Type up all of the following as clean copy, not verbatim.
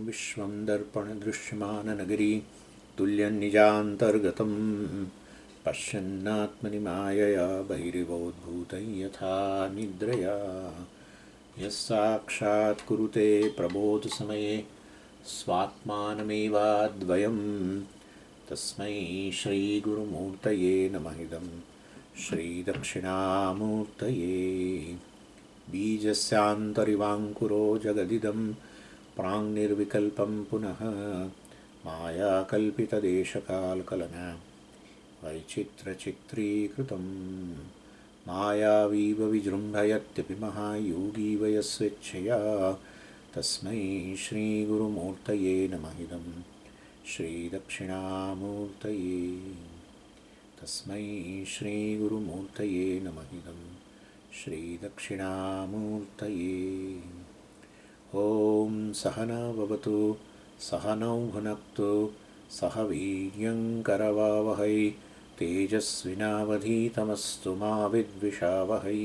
विश्वं दर्पणदृश्यमाननगरी तुल्यन्निजान्तर्गतं पश्यन्नात्मनि मायया बहिरिवोद्भूतं यथा निद्रया यस्साक्षात् कुरुते प्रबोधसमये स्वात्मानमेवाद्वयं तस्मै श्रीगुरुमूर्तये नमः इदं श्रीदक्षिणामूर्तये बीजस्यान्तरिवाङ्कुरो जगदिदं प्राङ्निर्विकल्पं पुनः मायाकल्पितदेशकालकलना वैचित्रचित्रीकृतं मायावीव विजृम्भयत्यपि महायोगी वयस्वेच्छया तस्मै श्रीगुरुमूर्तये नमः इदं श्रीदक्षिणामूर्तये तस्मै श्रीगुरुमूर्तये नमः इदं श्रीदक्षिणामूर्तये ॐ सहना भवतु सहनौ भुनक्तु सह वीर्यङ्करवावहै तेजस्विनावधीतमस्तु मा विद्विषावहै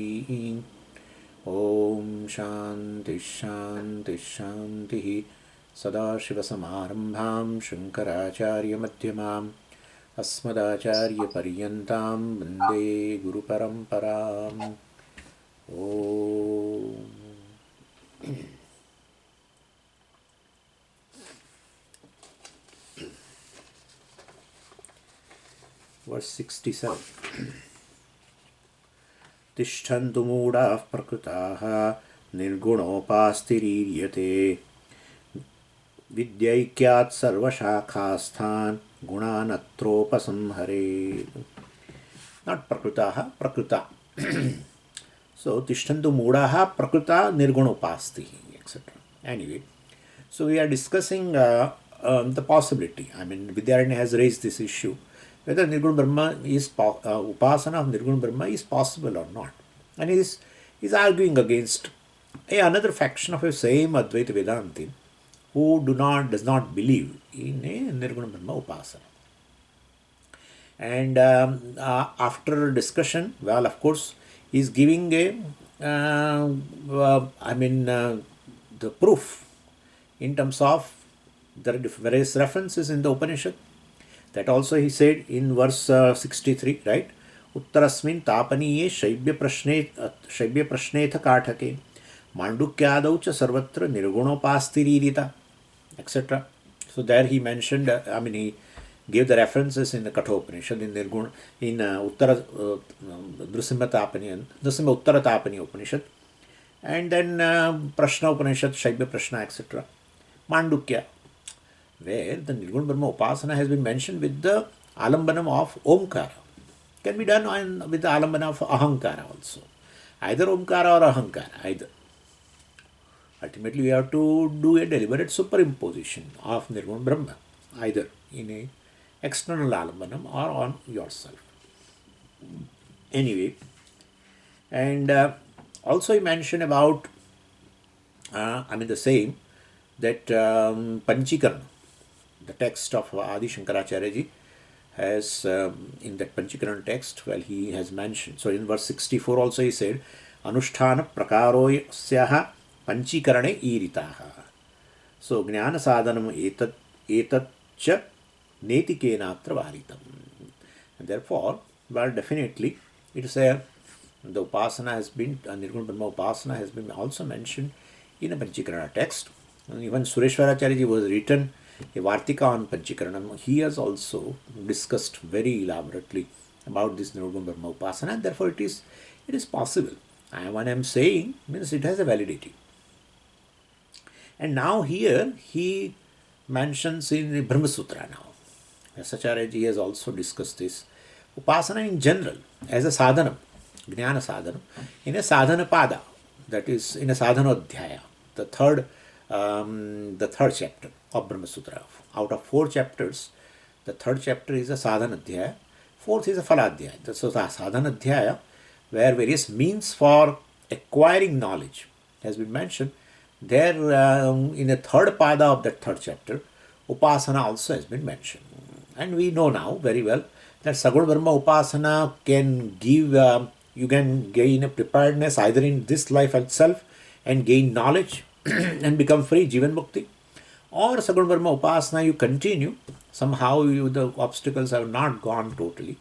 ॐ शान्तिः शान्तिः शान्तिः सदाशिवसमारम्भां शङ्कराचार्यमध्यमाम् अस्मदाचार्यपर्यन्तां वन्दे गुरुपरम्पराम् ॐ Verse 67 तिष्ठन्तु मूढाः प्रकृताः निर्गुणोपास्तिरीर्यते विद्यैक्यात् सर्वशाखास्थान् गुणानत्रोपसंहरेत्. Not prakrutaः, prakrita. So तिष्ठन्तु मूढाः प्रकृता निर्गुणोपास्ति, etc. Anyway, so we are discussing the possibility. I mean, Vidyaranya has raised this issue. Whether Nirguna Brahma is upasana of Nirguna Brahma is possible or not. And he is arguing against another faction of the same Advaita Vedanti who does not believe in a Nirguna Brahma upasana. And after discussion, well, of course, he is giving the proof in terms of the various references in the Upanishad. That also he said in verse 63, right? Uttarasmin tapaniye shaibya prashnetha kathake mandukyadau cha sarvatra nirgunopastiririta, etc. So there he mentioned, he gave the references in the Kathopanishad, in Nirguna, in Nrsimha Uttara Tapani Upanishad, and then Prashna Upanishad, Shaibya Prashna, etc. Mandukya, where the Nirguna Brahma Upasana has been mentioned with the alambanam of Omkara. Can be done with the alambanam of Ahankara also. Either Omkara or Ahankara, either. Ultimately, we have to do a deliberate superimposition of Nirguna Brahma, either in a external alambanam or on yourself. Anyway, and also he mentioned about, the same, that Panchikarana, the text of Adi Shankaracharya ji has, in that Panchikarana text, well, he has mentioned. So in verse 64 also he said, Anusthana prakaroyasyaha panchikarane iritaha. So Jnana sadhanam etat cha netikenaatra varitam. And therefore, well, definitely, it is the Upasana has been, Nirguna Brahma Upasana has been also mentioned in a Panchikarana text. And even Sureshwaracharya ji was written a Vartika on Panchikaranam. He has also discussed very elaborately about this Nirguna Brahma Upasana, and therefore it is possible. And when I am saying, means it has a validity. And now here he mentions in the Brahma Sutra now. Acharya ji has also discussed this. Upasana in general, as a sadhanam, Jnana sadhanam, in a sadhana pada, that is in a sadhana adhyaya, the third chapter of Brahma Sutra. Out of 4 chapters, the third chapter is a sadhana adhyaya, fourth is a phaladhyaya. So the sadhana adhyaya, where various means for acquiring knowledge has been mentioned, there in the third pada of that third chapter, Upasana also has been mentioned. And we know now very well that Saguna Brahma Upasana can give, you can gain a preparedness either in this life itself and gain knowledge and become free, Jivan Mukti, Or Saguna Brahma Upasana, you continue. Somehow the obstacles have not gone totally.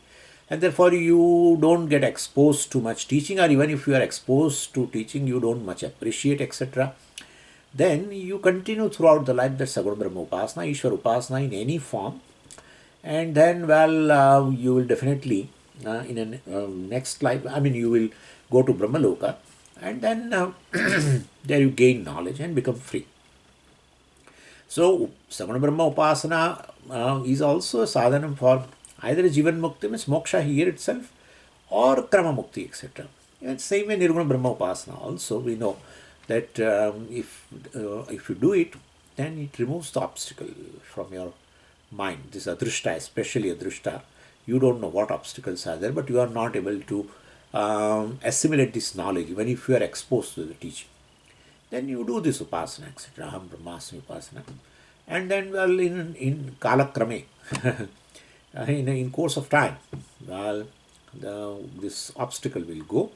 And therefore you don't get exposed to much teaching, or even if you are exposed to teaching, you don't much appreciate, etc. Then you continue throughout the life that Saguna Brahma Upasana, Ishwar Upasana in any form. And then, well, you will definitely, in a next life, I mean, you will go to Brahmaloka, and then there you gain knowledge and become free. So, Saguna Brahma Upasana is also a sadhana for either Jivan Mukti, means moksha here itself, or Krama Mukti, etc. And same way Nirguna Brahma Upasana also, we know that if you do it, then it removes the obstacle from your mind. This adrishta, especially adrishta, you don't know what obstacles are there, but you are not able to assimilate this knowledge even if you are exposed to the teaching. Then you do this upasana, etc. Aham Brahmasmi upasana. And then, well, in kalakrame, in course of time, well, this obstacle will go,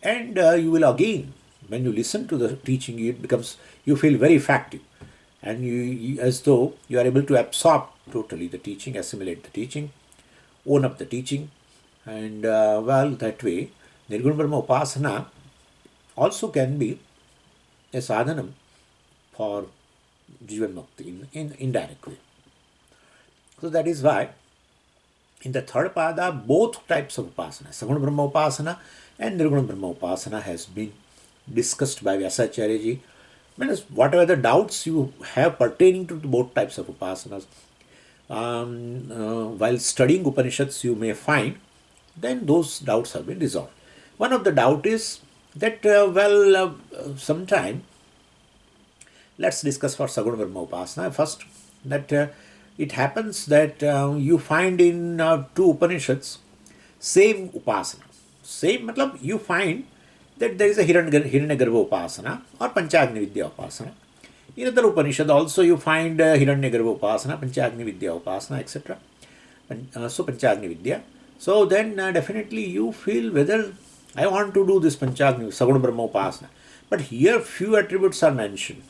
and you will again, when you listen to the teaching, it becomes, you feel very effective, and you as though you are able to absorb totally the teaching, assimilate the teaching, own up the teaching, and well, that way, Nirguna Brahma Upasana also can be a sadhanam for Jivan Mukti in indirect way. So that is why in the third pada, both types of upasana, Saguna Brahma Upasana and Nirguna Brahma Upasana, has been discussed by Vyasacharya ji. Means whatever the doubts you have pertaining to both types of upasanas, while studying Upanishads you may find, then those doubts have been resolved. One of the doubt is that, sometime, let's discuss for Saguna Brahma Upasana first, that it happens that you find in two Upanishads same upasana. Same, matlab, you find that there is a Hiranyagarbha Upasana or Panchagni Vidya Upasana. In other Upanishad also you find Hiranyagarbha Upasana, Panchagni Vidya Upasana, etc. So Panchagni Vidya. So then definitely you feel whether I want to do this Panchagni, Saguna Brahma Upasana. But here few attributes are mentioned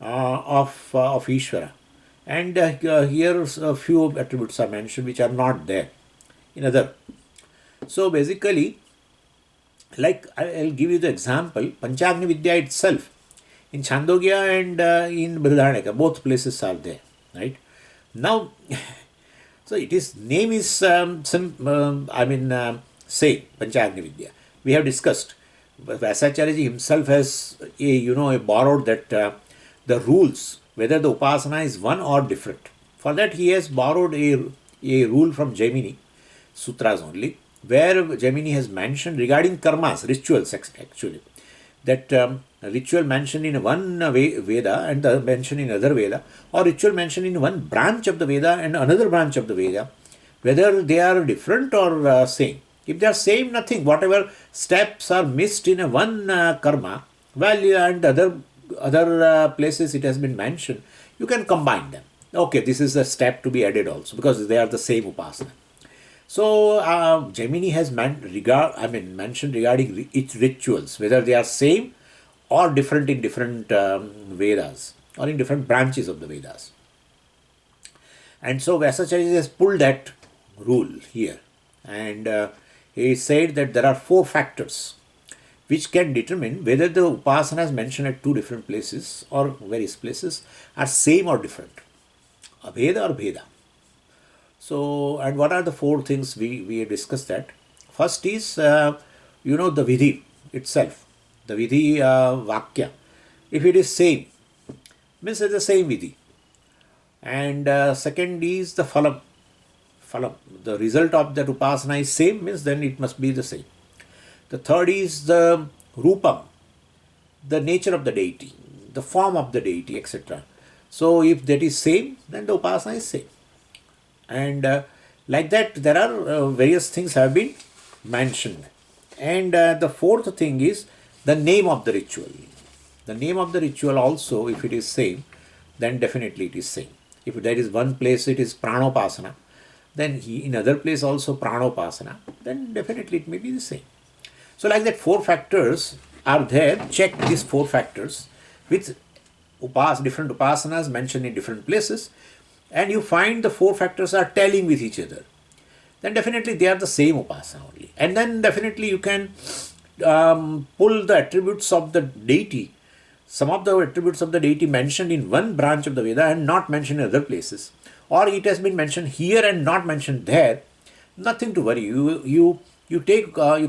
of Ishvara. And here a few attributes are mentioned which are not there in other. So basically, like I'll give you the example, Panchagni Vidya itself, in Chandogya and in Brihadaranyaka, both places are there, right? Now, so it is, name is same, Panchagni Vidya. We have discussed, Vyasacharya ji himself has, borrowed that the rules, whether the upasana is one or different. For that he has borrowed a rule from Jaimini, sutras only, where Jaimini has mentioned regarding karmas, rituals actually, that ritual mentioned in one Veda and the mentioned in other Veda, or ritual mentioned in one branch of the Veda and another branch of the Veda, whether they are different or same. If they are same, nothing. Whatever steps are missed in a one karma, and other places it has been mentioned, you can combine them. Okay, this is a step to be added also because they are the same upasana. So Jaimini has mentioned regarding its rituals, whether they are same or different in different Vedas or in different branches of the Vedas. And so Vyasacharya has pulled that rule here, and he said that there are 4 factors which can determine whether the upasanas mentioned at 2 different places or various places are same or different, abheda or bheda. So, and what are the 4 things we discussed that? First is, the vidhi itself, the vidhi vakya. If it is same, means it's the same vidhi. And second is the phalam. Phalam, the result of that upasana is same, means then it must be the same. The third is the rupam, the nature of the deity, the form of the deity, etc. So if that is same, then the upasana is same. And like that, there are various things have been mentioned. And the fourth thing is the name of the ritual. The name of the ritual also, if it is same, then definitely it is same. If there is one place it is pranopasana, then in other place also pranopasana, then definitely it may be the same. So like that 4 factors are there. Check these 4 factors with different upasanas mentioned in different places, and you find the four factors are telling with each other, then definitely they are the same upasana only. And then definitely you can pull the attributes of the deity, some of the attributes of the deity mentioned in one branch of the Veda and not mentioned in other places, or it has been mentioned here and not mentioned there. Nothing to worry. You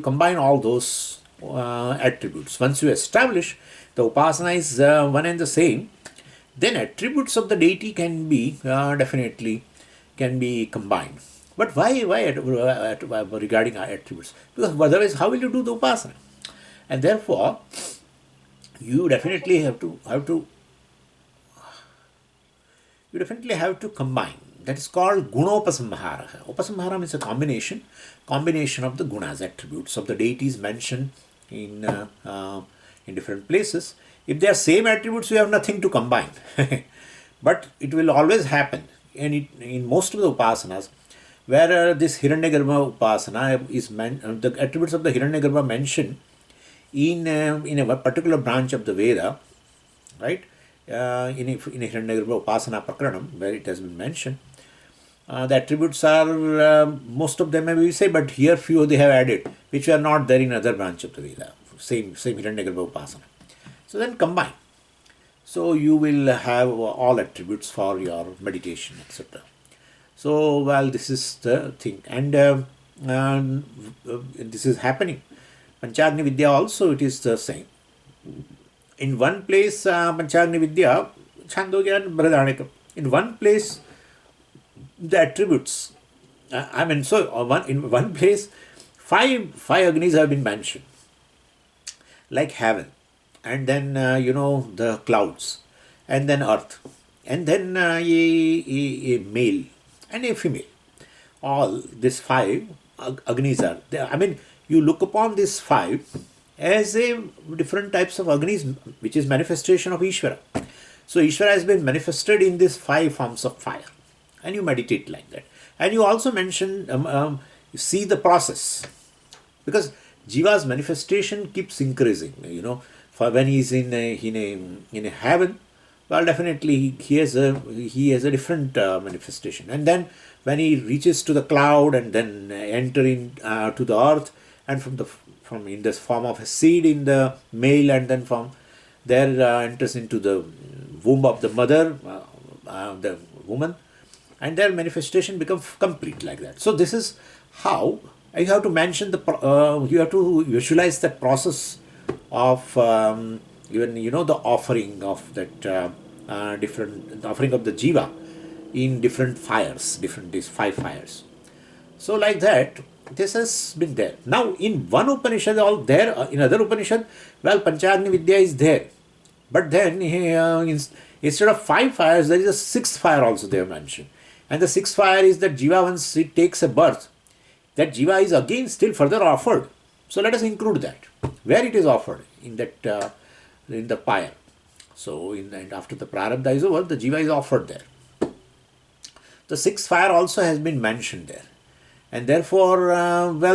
combine all those attributes. Once you establish the upasana is one and the same, then attributes of the deity can be definitely can be combined. But why regarding our attributes? Because otherwise, how will you do the upasana? And therefore, you definitely have to combine. That is called gunopasamhara. Upasamhara means a combination of the gunas, attributes of the deities mentioned in different places. If they are same attributes, you have nothing to combine. But it will always happen, and in most of the upasanas, where this Hiranyagarbha upasana is the attributes of the Hiranyagarbha mentioned in a particular branch of the Veda, right? In a Hiranyagarbha upasana prakranam, where it has been mentioned, the attributes are most of them, we say, but here few they have added, which are not there in other branch of the Veda. Same Hiranyagarbha upasana. So then combine. So you will have all attributes for your meditation, etc. So, well, this is the thing, and this is happening. Panchagni Vidya also, it is the same. In one place, Panchagni Vidya, Chandogya and Brihadaranyaka. In one place, the attributes, in one place, five Agnis have been mentioned, like heaven, and then, the clouds, and then earth, and then a male and a female. All these five Agnis are there. You look upon these five as a different types of Agnis, which is manifestation of Ishvara. So Ishvara has been manifested in these five forms of fire, and you meditate like that. And you also mention, you see the process, because Jiva's manifestation keeps increasing. For when he is in a heaven, well, definitely he has a different manifestation. And then when he reaches to the cloud and then enter to the earth, and from in this form of a seed in the male, and then from there enters into the womb of the mother, the woman, and their manifestation becomes complete like that. So this is how you have to mention you have to visualize that process of even the offering of that different offering of the jiva in different fires, these five fires. So like that, this has been there. Now in one Upanishad, all there, in other Upanishad, well, Panchagni Vidya is there, but then instead of five fires, there is a sixth fire also they have mentioned, and the sixth fire is that jiva, once it takes a birth, that jiva is again still further offered. So let us include that where it is offered in that in the pyre. So after the prarabdha is over, the jiva is offered there. The sixth fire also has been mentioned there, and therefore,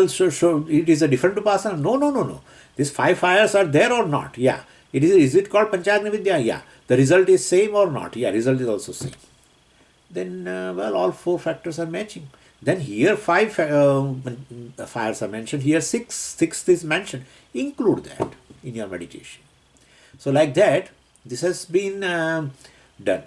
so it is a different upasana. No. These five fires are there or not? Yeah. Is it called Panchagni Vidya? Yeah. The result is same or not? Yeah. Result is also same. Then all four factors are matching. Then here five fires are mentioned. Here sixth is mentioned. Include that in your meditation. So like that, this has been done.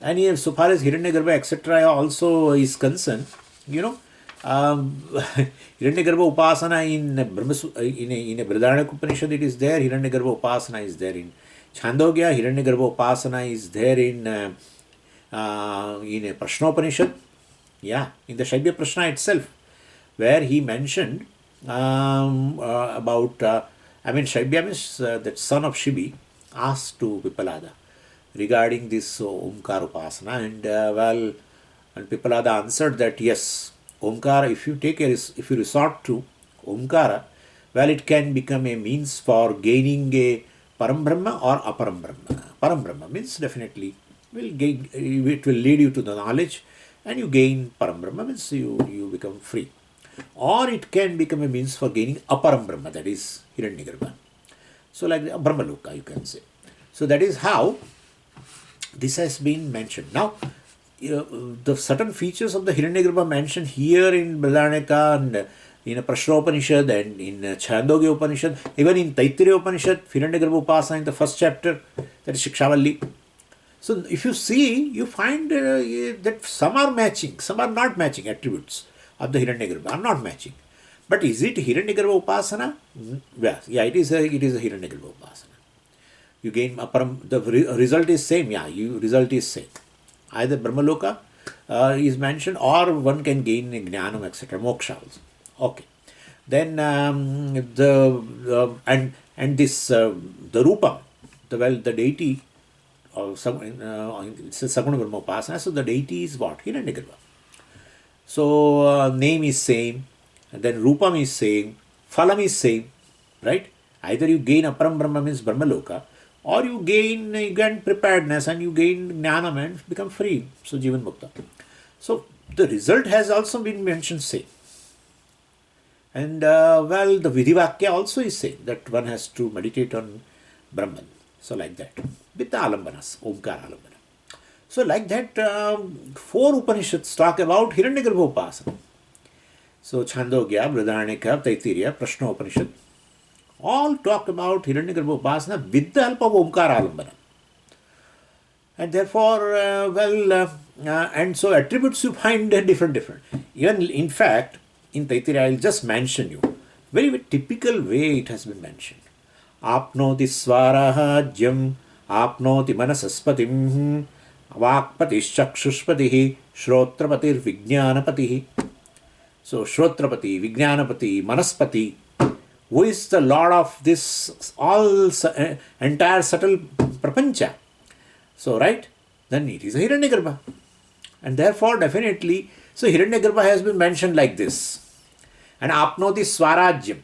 And here, so far as Hiranyagarbha, etc., also is concerned, Hiranyagarbha Upasana in a Brihadaranyaka Upanishad, it is there. Hiranyagarbha Upasana is there in Chandogya. Hiranyagarbha Upasana is there in a Prashnopanishad. Yeah, in the Shaibya Prashna itself, where he mentioned about, Shaibya means that son of Shibi asked to Pipalada regarding this Omkar Upasana, and Pipalada answered that yes, Omkara, if you resort to Omkara, it can become a means for gaining a Param Brahma or Aparam Brahma. Param Brahma means definitely it will lead you to the knowledge, and you gain Param Brahma, means you become free. Or it can become a means for gaining Aparam Brahma, that is Hiranyagarbha. So like Brahmaloka, you can say. So that is how This has been mentioned. Now, the certain features of the Hiranyagarbha mentioned here in Brihadaranyaka and in Prashna Upanishad and in Chandogya Upanishad, even in Taittiriya Upanishad, Hiranyagarbha Upasana in the first chapter, that is Shikshavalli. So, if you see, you find that some are matching, some are not matching attributes of the Hiranyagarbha, are not matching. But is it Hiranyagarbha Upasana? Yeah, it is a Hiranyagarbha Upasana. You gain aparam, the result is same, result is same. Either Brahmaloka is mentioned, or one can gain Jnanam, etc., Moksha also. Okay. Then and this the Rupa, the deity of some it's a Saguna Brahma Upasana, so the deity is what? Hiranyagarbha. So name is same, and then Rupam is same, Phalam is same, right? Either you gain Aparam Brahma means Brahmaloka, or you gain preparedness and you gain Jnanam and become free. So Jivan Mukta. So the result has also been mentioned same. And the Vidhivakya also is same, that one has to meditate on Brahman. So like that. With the Alambanas, Omkar Alambana. So like that, 4 Upanishads talk about Hiranyagarbha Upasana. So Chandogya, Brihadaranyaka, Taittiriya, Prashna Upanishad, all talk about Hiranyagarbha Upasana with the help of Omkara Alambana. And therefore, and so attributes you find different. Even in fact, in Taittiriya, I will just mention you. Very typical way it has been mentioned. Apnoti Swarahajyam, Apnoti Manasaspatim, Vakpatis Chakshushpatihi, Shrotrapatir Vijnanapatihi. So Shrotrapati, Vijnanapati, Manaspati, who is the Lord of this all entire subtle prapancha. So, right, then it is a Hiranyagarbha. And therefore, definitely, so Hiranyagarbha has been mentioned like this. And Apnoti Swarajyam.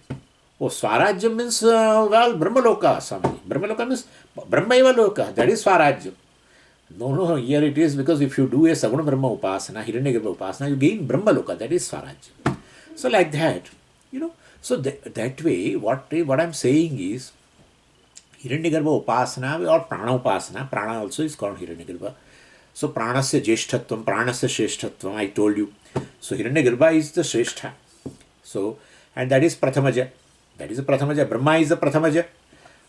Oh, Swarajyam means, Brahmaloka, Swami. Brahmaloka means Brahmaiva Loka. That is Swarajyam. No, here it is, because if you do a Saguna Brahma Upasana, Hiranyagarbha Upasana, you gain Brahmaloka. That is Swarajyam. So, like that, so that way, what I am saying is, Hiranyagarbha Upasana or Prana Upasana, Prana also is called Hiranyagarbha. So Pranasya Jeshtatvam, Pranasya Shreshtatvam, I told you. So Hiranyagarbha is the Shrestha. So, and that is Prathamaja. That is a Prathamaja. Brahma is the Prathamaja.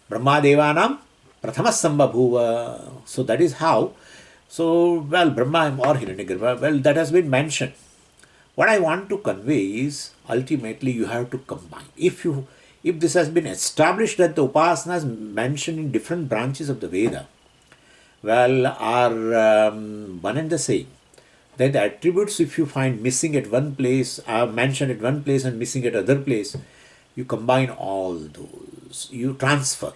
Brahma Devanam Prathamasambhabhuva. So that is how. So, Brahma or Hiranyagarbha, that has been mentioned. What I want to convey is, ultimately you have to combine. If this has been established that the upasanas mentioned in different branches of the Veda, are one and the same, then the attributes, if you find missing at one place, are mentioned at one place and missing at other place, you combine all those. You transfer.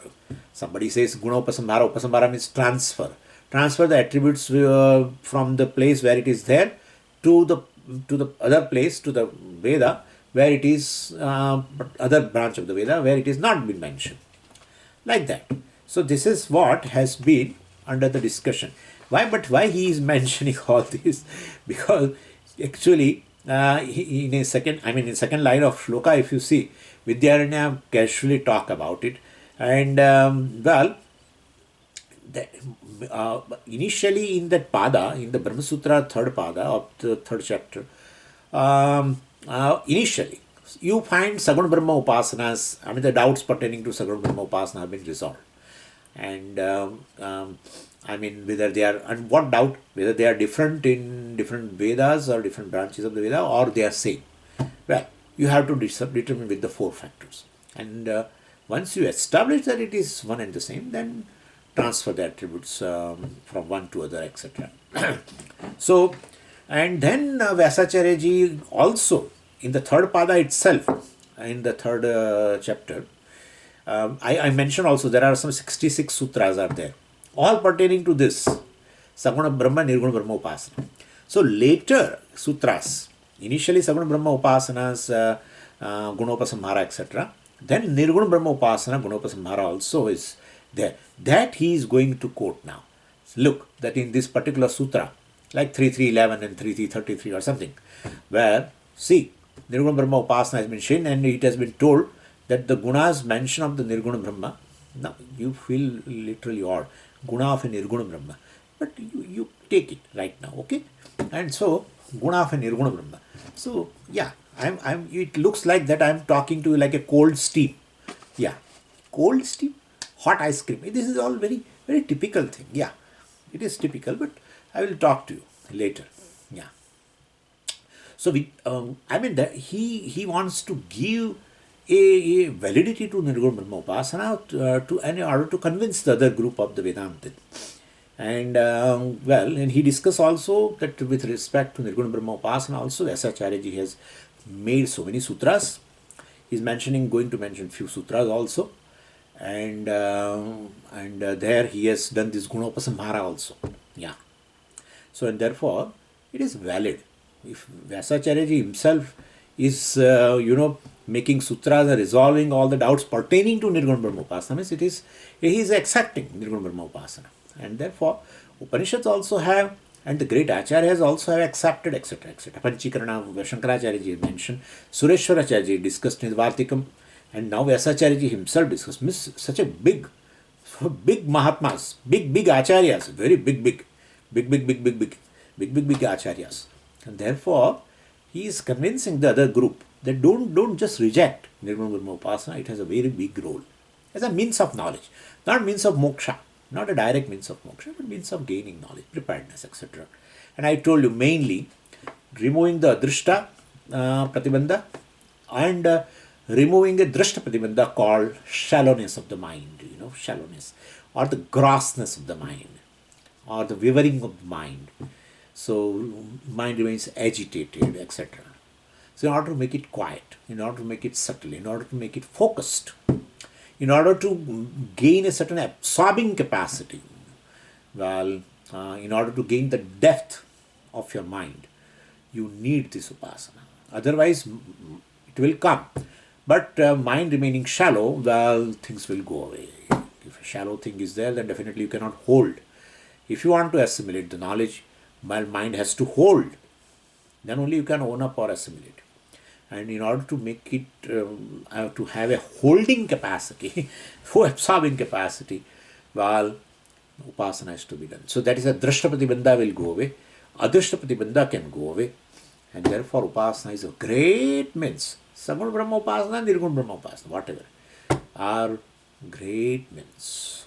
Somebody says Guna Upasambhara. Upasambhara means transfer. Transfer the attributes from the place where it is there to the other place, to the Veda, where it is other branch of the Veda, where it is not been mentioned. Like that. So this is what has been under the discussion. Why he is mentioning all this? Because actually, in second line of shloka, if you see, Vidyaranya casually talk about it, and initially in that pada, in the Brahma Sutra third pada of the third chapter, initially you find Saguna Brahma Upasanas, the doubts pertaining to Saguna Brahma Upasana have been resolved. And whether they are, and what doubt, whether they are different in different Vedas or different branches of the Veda, or they are same. Well, you have to determine with the 4 factors. And once you establish that it is one and the same, then transfer the attributes from one to other, etc. So, and then Vyasacharya ji also, in the third pada itself, in the third chapter, I mentioned also there are some 66 sutras are there, all pertaining to this Saguna Brahma, Nirguna Brahma Upasana. So later sutras, initially Saguna Brahma Upasanas, Gunopasamhara, etc. Then Nirguna Brahma Upasana, Gunopasamhara also is there. That he is going to quote now. Look, that in this particular sutra, like 3.3.11 and 3.3.33 or something, where, see, Nirguna Brahma Upasana has been shown, and it has been told that the gunas mention of the Nirguna Brahma, now you feel literally odd, guna of a Nirguna Brahma. but you take it right now, okay? And so, guna of a nirguna Brahma. So, yeah, it looks like that I'm talking to you like a cold steam. Yeah, cold steam, hot ice cream. This is all very, very typical thing. Yeah, it is typical, but I will talk to you later. Yeah. So I mean that he wants to give a validity to Nirguna Brahma Upasana in order to convince the other group of the Vedantin. And and he discussed also that with respect to Nirguna Brahma Upasana also, Vyasacharya ji has made so many sutras. He's going to mention few sutras also. And there he has done this Gunopasamhara also. Yeah. So, and therefore, it is valid. If Vyasacharya ji himself is, making sutras and resolving all the doubts pertaining to Nirguna Brahma Upasana, means he is accepting Nirguna Brahma Upasana. And therefore, Upanishads also have, and the great Acharyas also have accepted, etc., etc. Panchikarana, Shankaracharya ji mentioned, Sureshwaracharya ji discussed in Vartikam, and now Vyasacharya ji himself discussed. Means such a big Mahatmas, big Acharyas, very big Acharyas. And therefore, he is convincing the other group that don't just reject Nirguna Brahma Upasana, it has a very big role as a means of knowledge, not means of moksha, not a direct means of moksha, but means of gaining knowledge, preparedness, etc. And I told you mainly removing the adrishta pratibandha and removing a drishta pratibandha called shallowness of the mind, shallowness or the grossness of the mind or the wavering of the mind. So mind remains agitated, etc. So in order to make it quiet, in order to make it subtle, in order to make it focused, in order to gain a certain absorbing capacity, in order to gain the depth of your mind, you need this upasana. Otherwise, it will come. But mind remaining shallow, things will go away. If a shallow thing is there, then definitely you cannot hold. If you want to assimilate the knowledge, mind has to hold. Then only you can own up or assimilate. And in order to make it, to have a holding capacity, for absorbing capacity, upasana has to be done. So that is a drashta pratibandha will go away. Adrishta pratibandha can go away. And therefore upasana is a great means. Saguna Brahma Upasana, Nirguna Brahma Upasana, whatever, are great means.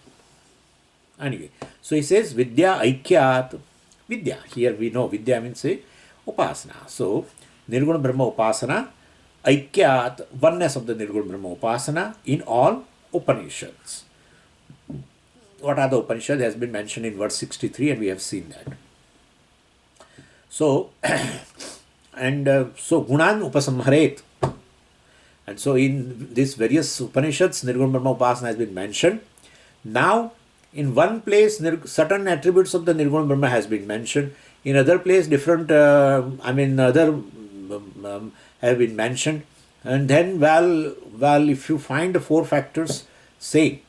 Anyway, so he says Vidya Aikyat. Vidya, here we know Vidya means Upasana. So, Nirguna Brahma Upasana, Aikyat, oneness of the Nirguna Brahma Upasana in all Upanishads. What are the Upanishads has been mentioned in verse 63, and we have seen that. So, so Gunan Upasamharet. And so in these various Upanishads, Nirguna Brahma Upasana has been mentioned. Now, in one place, certain attributes of the Nirguna Brahma has been mentioned. In other place, different, other have been mentioned. And then, if you find the four factors, say,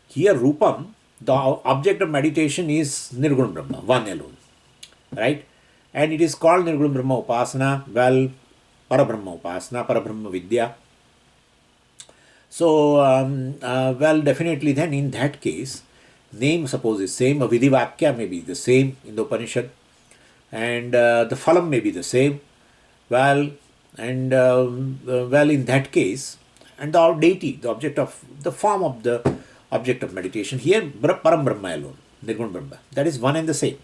here Rupam, the object of meditation is Nirguna Brahma, one alone. Right? And it is called Nirguna Brahma Upasana, Parabrahma Upasana, Parabrahma Vidya. So, definitely then in that case, name suppose is same, a Vidivakya may be the same in the Upanishad, and the Phalam may be the same. In that case, and the deity, the object of, the form of the object of meditation, here Param Brahma alone, Nirguna Brahma, that is one and the same.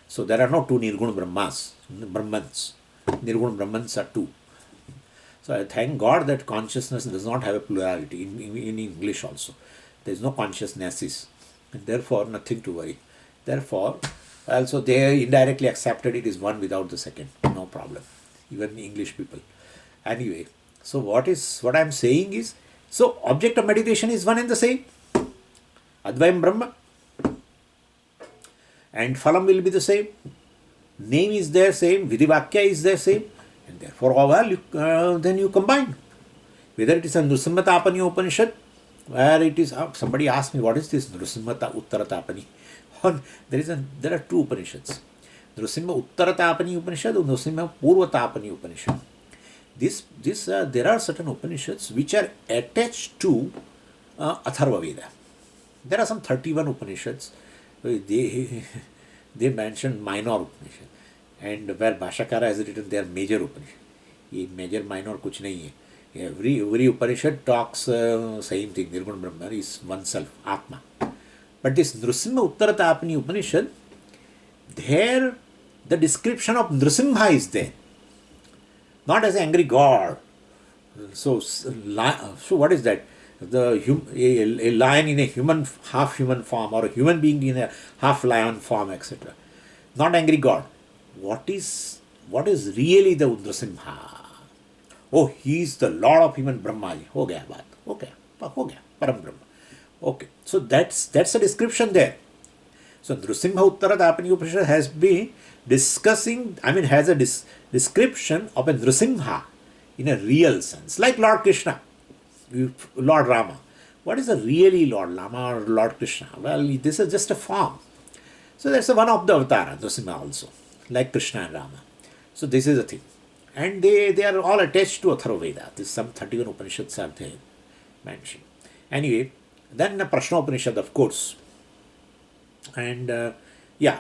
So there are no two Nirguna Brahmas, Brahmans. Nirguna Brahmans are two. So I thank God that consciousness does not have a plurality in English also. There is no consciousnesses, and therefore nothing to worry. Therefore, also they indirectly accepted it is one without the second, no problem. Even English people. Anyway, so what I am saying is, so object of meditation is one and the same. Advayam Brahma. And Phalam will be the same. Name is there same. Vidivakya is there same. And therefore, then you combine. Whether it is a Nrusimhatapani Upanishad, where it is, somebody asked me, what is this Nrusimhata Uttaratapani? There are two Upanishads. Nrusimha Uttaratapani Upanishad and Nrusimha Purvatapani Upanishad. There are certain Upanishads which are attached to Atharva Veda. There are some 31 Upanishads. they mention minor Upanishad. And where Bhashakara has written their major Upanishad. ये major minor कुछ नहीं है. Every Upanishad talks same thing. Nirguna Brahma is oneself, Atma. But this Nrsimha Uttaratapani Upanishad, there the description of Nrsimha is there. Not as an angry god. So what is that? A lion in a half human form, or a human being in a half lion form, etc. Not angry god. What is really the Nrsimha? Oh, he is the Lord of human Brahma. Ho gaya baat. Okay, ho gaya, Param Brahma. Okay, so that's a description there. So Nrsimha Uttaratapani Upanishad has been discussing, has a description of a Nrsimha in a real sense, like Lord Krishna, Lord Rama. What is the really Lord Rama or Lord Krishna? Well, this is just a form. So that's one of the avatara, Nrsimha also, like Krishna and Rama. So this is the thing. And they are all attached to Atharvaveda. This some 31 Upanishads are there mentioned. Anyway, then the Prashna Upanishad, of course. And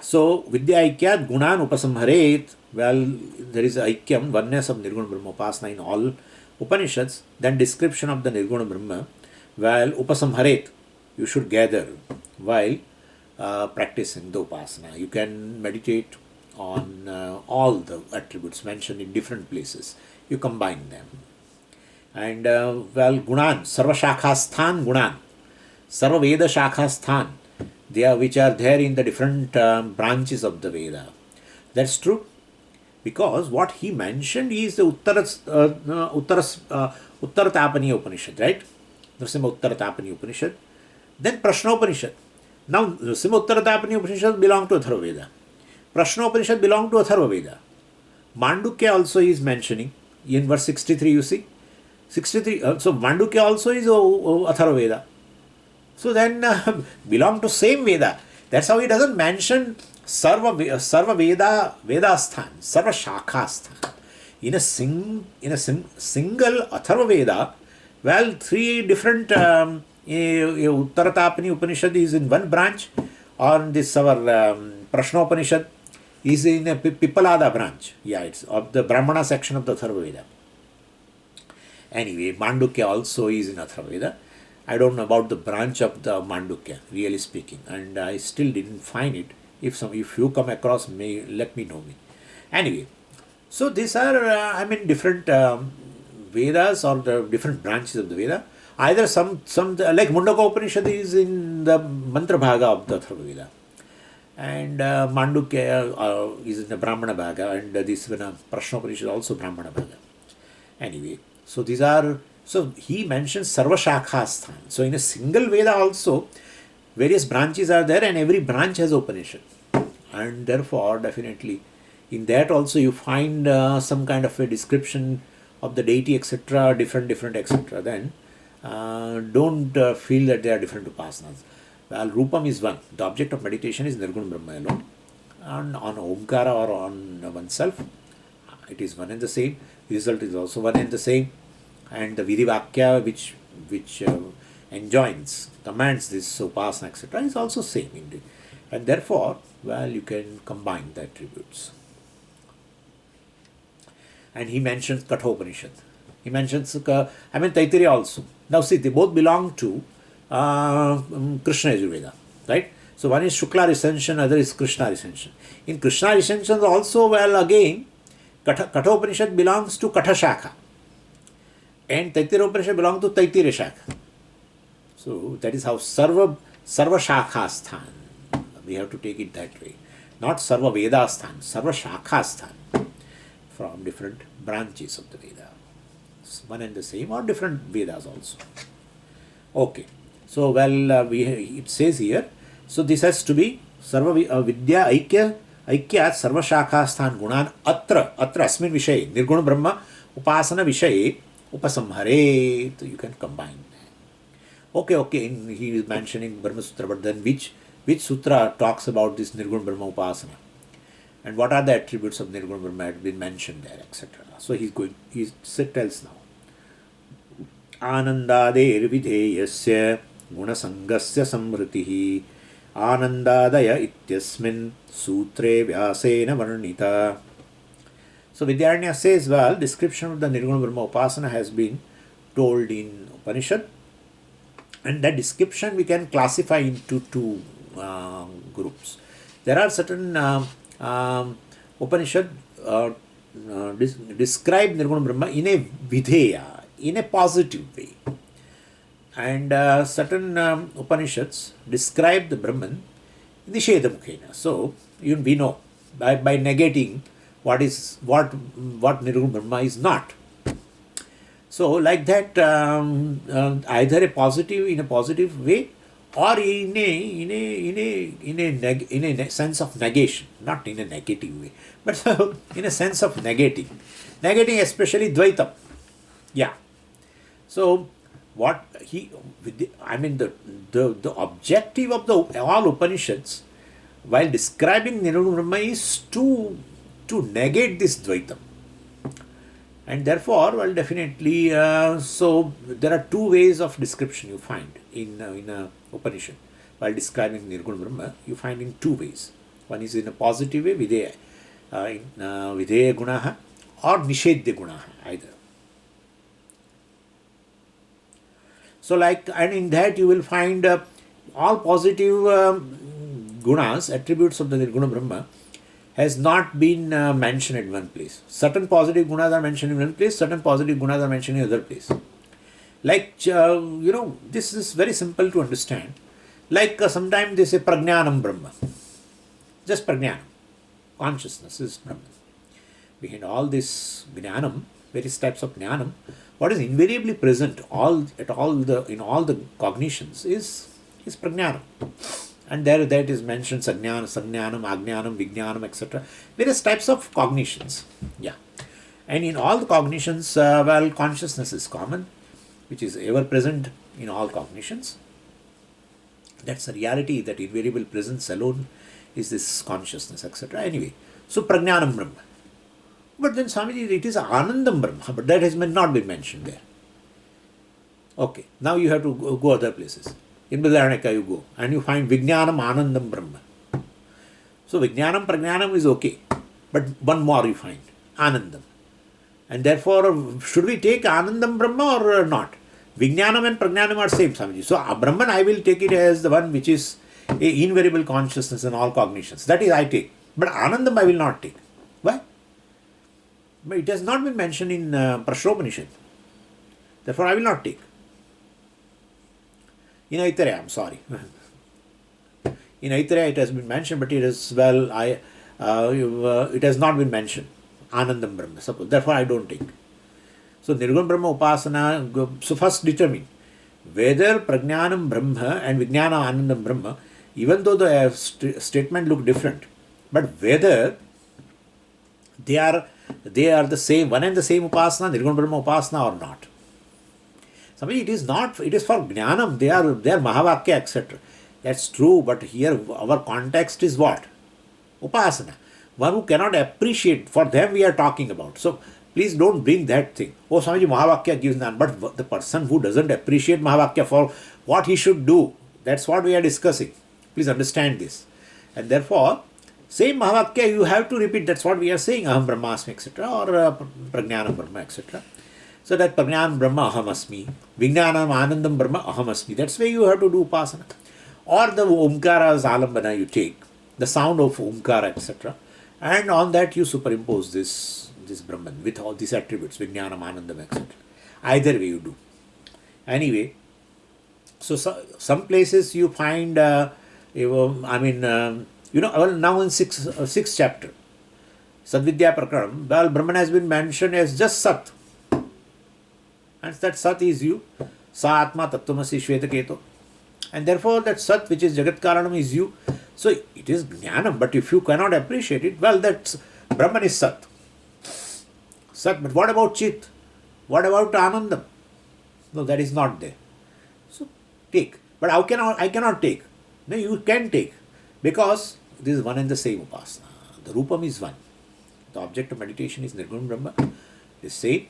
so Vidya Aikyat Gunan Upasamharet. Well, there is Aikyam, oneness of Nirguna Brahma Upasana in all Upanishads. Then description of the Nirguna Brahma. Well, Upasamharet, you should gather while practicing the Upasana. You can meditate on all the attributes mentioned in different places. You combine them. And Gunan, Sarva Shakhasthan Gunan, Sarva Veda Shakhasthan, they are which are there in the different branches of the Veda. That's true, because what he mentioned is the Uttaratapani Upanishad, right? Nrsimha Uttaratapani Upanishad. Then Prashna Upanishad. Now, Nrsimha Uttaratapani Upanishad belong to Atharva Veda. Prashna Upanishad belong to Atharva Veda. Mandukya also is mentioning in verse 63, you see. 63. So Mandukya also is Atharva Veda. So then belong to same Veda. That's how he doesn't mention Sarva Veda Vedasthan, Sarva Shakhasthan. In a single Atharva Veda, well, three different Uttaratapani Upanishad is in one branch, or this our Prashna Upanishad is in a Pippalada branch. Yeah, it's of the Brahmana section of the Atharva Veda. Anyway, Mandukya also is in Atharva Veda. I don't know about the branch of the Mandukya, really speaking, and I still didn't find it. If you come across, let me know. Anyway, so these are different Vedas or the different branches of the Veda. Either some like Mundaka Upanishad is in the Mantra Bhaga of the Atharva Veda, and Mandukya is in the Brahmana Bhaga, and this Prashna Upanishad also Brahmana Bhaga. Anyway, so these are. So he mentions Sarva Shakhasthan. So in a single Veda also, various branches are there, and every branch has Upanishad. And therefore, definitely, in that also you find some kind of a description of the deity, etc., different, etc. Then don't feel that they are different upasanas. Well, Rupam is one. The object of meditation is Nirguna Brahma alone. And on Omkara or on oneself, it is one and the same. Result is also one and the same. And the Vidivakya which enjoins, commands this upasana, etc., is also same indeed. And therefore, well, you can combine the attributes. And he mentions Kathopanishad. He mentions Taittiriya also. Now see, they both belong to Krishna Yajurveda, right? So one is Shukla recension, other is Krishna recension. In Krishna recension also, well, again, Kathopanishad belongs to Katha Shakha. And Taittiriya Upanishad belongs to Taittiriya Shakha. So that is how Sarva Shakhasthan. We have to take it that way. Not Sarva Vedasthan, Sarva Shakhasthan. From different branches of the Veda. One and the same, or different Vedas also. Okay. So, well, it says here, so this has to be Sarva Vidya Aikyat Sarva Shakhasthan Gunan Atra Asmin Vishaye Nirguna Brahma Upasana Vishaye Upasamhare. So you can combine. Okay. He is mentioning Brahma Sutra, but then which sutra talks about this Nirguna Brahma Upasana? And what are the attributes of Nirguna Brahma had been mentioned there, etc. So he tells now. Anandader vidheyasya gunasangasya samritihi Anandadaya ityasmin sutre vyasena varnita. So Vidyaranya says, well, description of the Nirguna Brahma Upasana has been told in Upanishad, and that description we can classify into two groups. There are certain Upanishad describe Nirguna Brahma in a Videya, in a positive way. And certain Upanishads describe the Brahman in the Shedamukhena. So we know by negating what Nirguna Brahma is not. So like that, either in a positive way, or in a sense of negation, not in a negative way, but so in a sense of negating especially Dvaitam. Yeah. So the objective of all Upanishads while describing Nirguna Brahma is to negate this Dvaitam. And therefore, well, definitely, so there are two ways of description you find in Upanishad. While describing Nirguna Brahma, you find in two ways. One is in a positive way, Videya, Videya Gunaha, or Nishedya Gunaha, either. So, and in that you will find all positive gunas, attributes of the Nirguna Brahma, has not been mentioned in one place. Certain positive gunas are mentioned in one place, certain positive gunas are mentioned in other place. This is very simple to understand. Sometimes they say Prajnanam Brahma. Just Prajnanam. Consciousness is Brahma. Behind all this Jnanam, various types of Jnanam, what is invariably present in all the cognitions is Prajnanam. And there that is mentioned Sajnana, Sanjnanam, Ajnanam, Vijnanam, etc. Various types of cognitions. Yeah. And in all the cognitions, consciousness is common, which is ever present in all cognitions. That's a reality, that invariable presence alone is this consciousness, etc. Anyway, so Prajnanam Brahma. But then Swamiji, it is Anandam Brahma, but that has not been mentioned there. Okay, now you have to go other places. In Brihadaranyaka you go and you find Vijnanam Anandam Brahma. So Vijnanam Prajnanam is okay, but one more you find, Anandam. And therefore, should we take Anandam Brahma or not? Vijnanam and Prajnanam are same, Swamiji. So Brahman, I will take it as the one which is a invariable consciousness in all cognitions. That is I take. But Anandam I will not take. Why? But it has not been mentioned in Prashnopanishad. Therefore I will not take. In Aitareya, I'm sorry. In Aitareya it has been mentioned, but it is, it has not been mentioned. Anandam Brahma. Suppose. Therefore I don't take. So Nirguna Brahma Upasana, so first determine whether Prajnanam Brahma and Vijnana Anandam Brahma, even though the statement look different, but whether they are the same, one and the same Upasana, Nirguna Brahma Upasana or not. It is not, it is for Jnanam, they are Mahavakya, etc. That's true, but here our context is what? Upasana. One who cannot appreciate, for them we are talking about. So, please don't bring that thing. Oh, Swamiji, Mahavakya gives Jnana, but the person who doesn't appreciate Mahavakya for what he should do, that's what we are discussing. Please understand this. And therefore, same Mahavakya you have to repeat, that's what we are saying, Aham Brahmasmi, etc. or Prajnanam Brahma, etc. So that Prajnanam Brahma Aham Asmi, Vijnanam Anandam Brahma Aham Asmi. That's why you have to do Upasana. Or the Omkara's Alambana you take, the sound of Omkara, etc. And on that you superimpose this Brahman with all these attributes, Vijnanam, Anandam, etc. Either way you do. Anyway, so some places you find, now in sixth chapter, Sadvidya Prakaram, Brahman has been mentioned as just Sat. And that Sat is you. Sa Atma Tattvamasi Shvetaketo. And therefore that Sat, which is Jagat Karanam, is you. So it is Jnanam, but if you cannot appreciate it, that's Brahman is Sat. Sat, but what about Chit? What about Anandam? No, that is not there. So take. But how I cannot take? No, you can take. Because this is one and the same Upasana. The Rupam is one. The object of meditation is Nirguna Brahma. The same.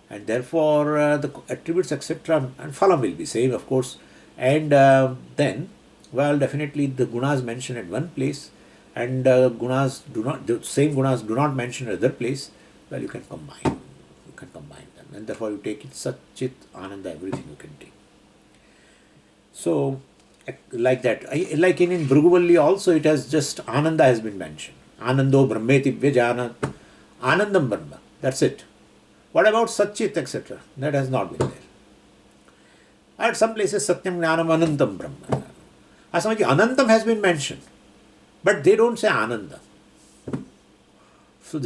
And therefore the attributes, etc. and phalam will be same, of course. And then Well, definitely the gunas mentioned at one place, and gunas do not, the same gunas do not mention at other place. Well, you can combine. You can combine them, and therefore you take it Satchit, Ananda, everything you can take. So, like that, like in Bhruguvalli also, it has just Ananda has been mentioned. Anando Brahmeti Vyajana, Anandam Brahma. That's it. What about Satchit, etc.? That has not been there. At some places, Satyam Jnanam Anantam Brahma. Asamaji, Anantam has been mentioned, but they don't say Ananda. So,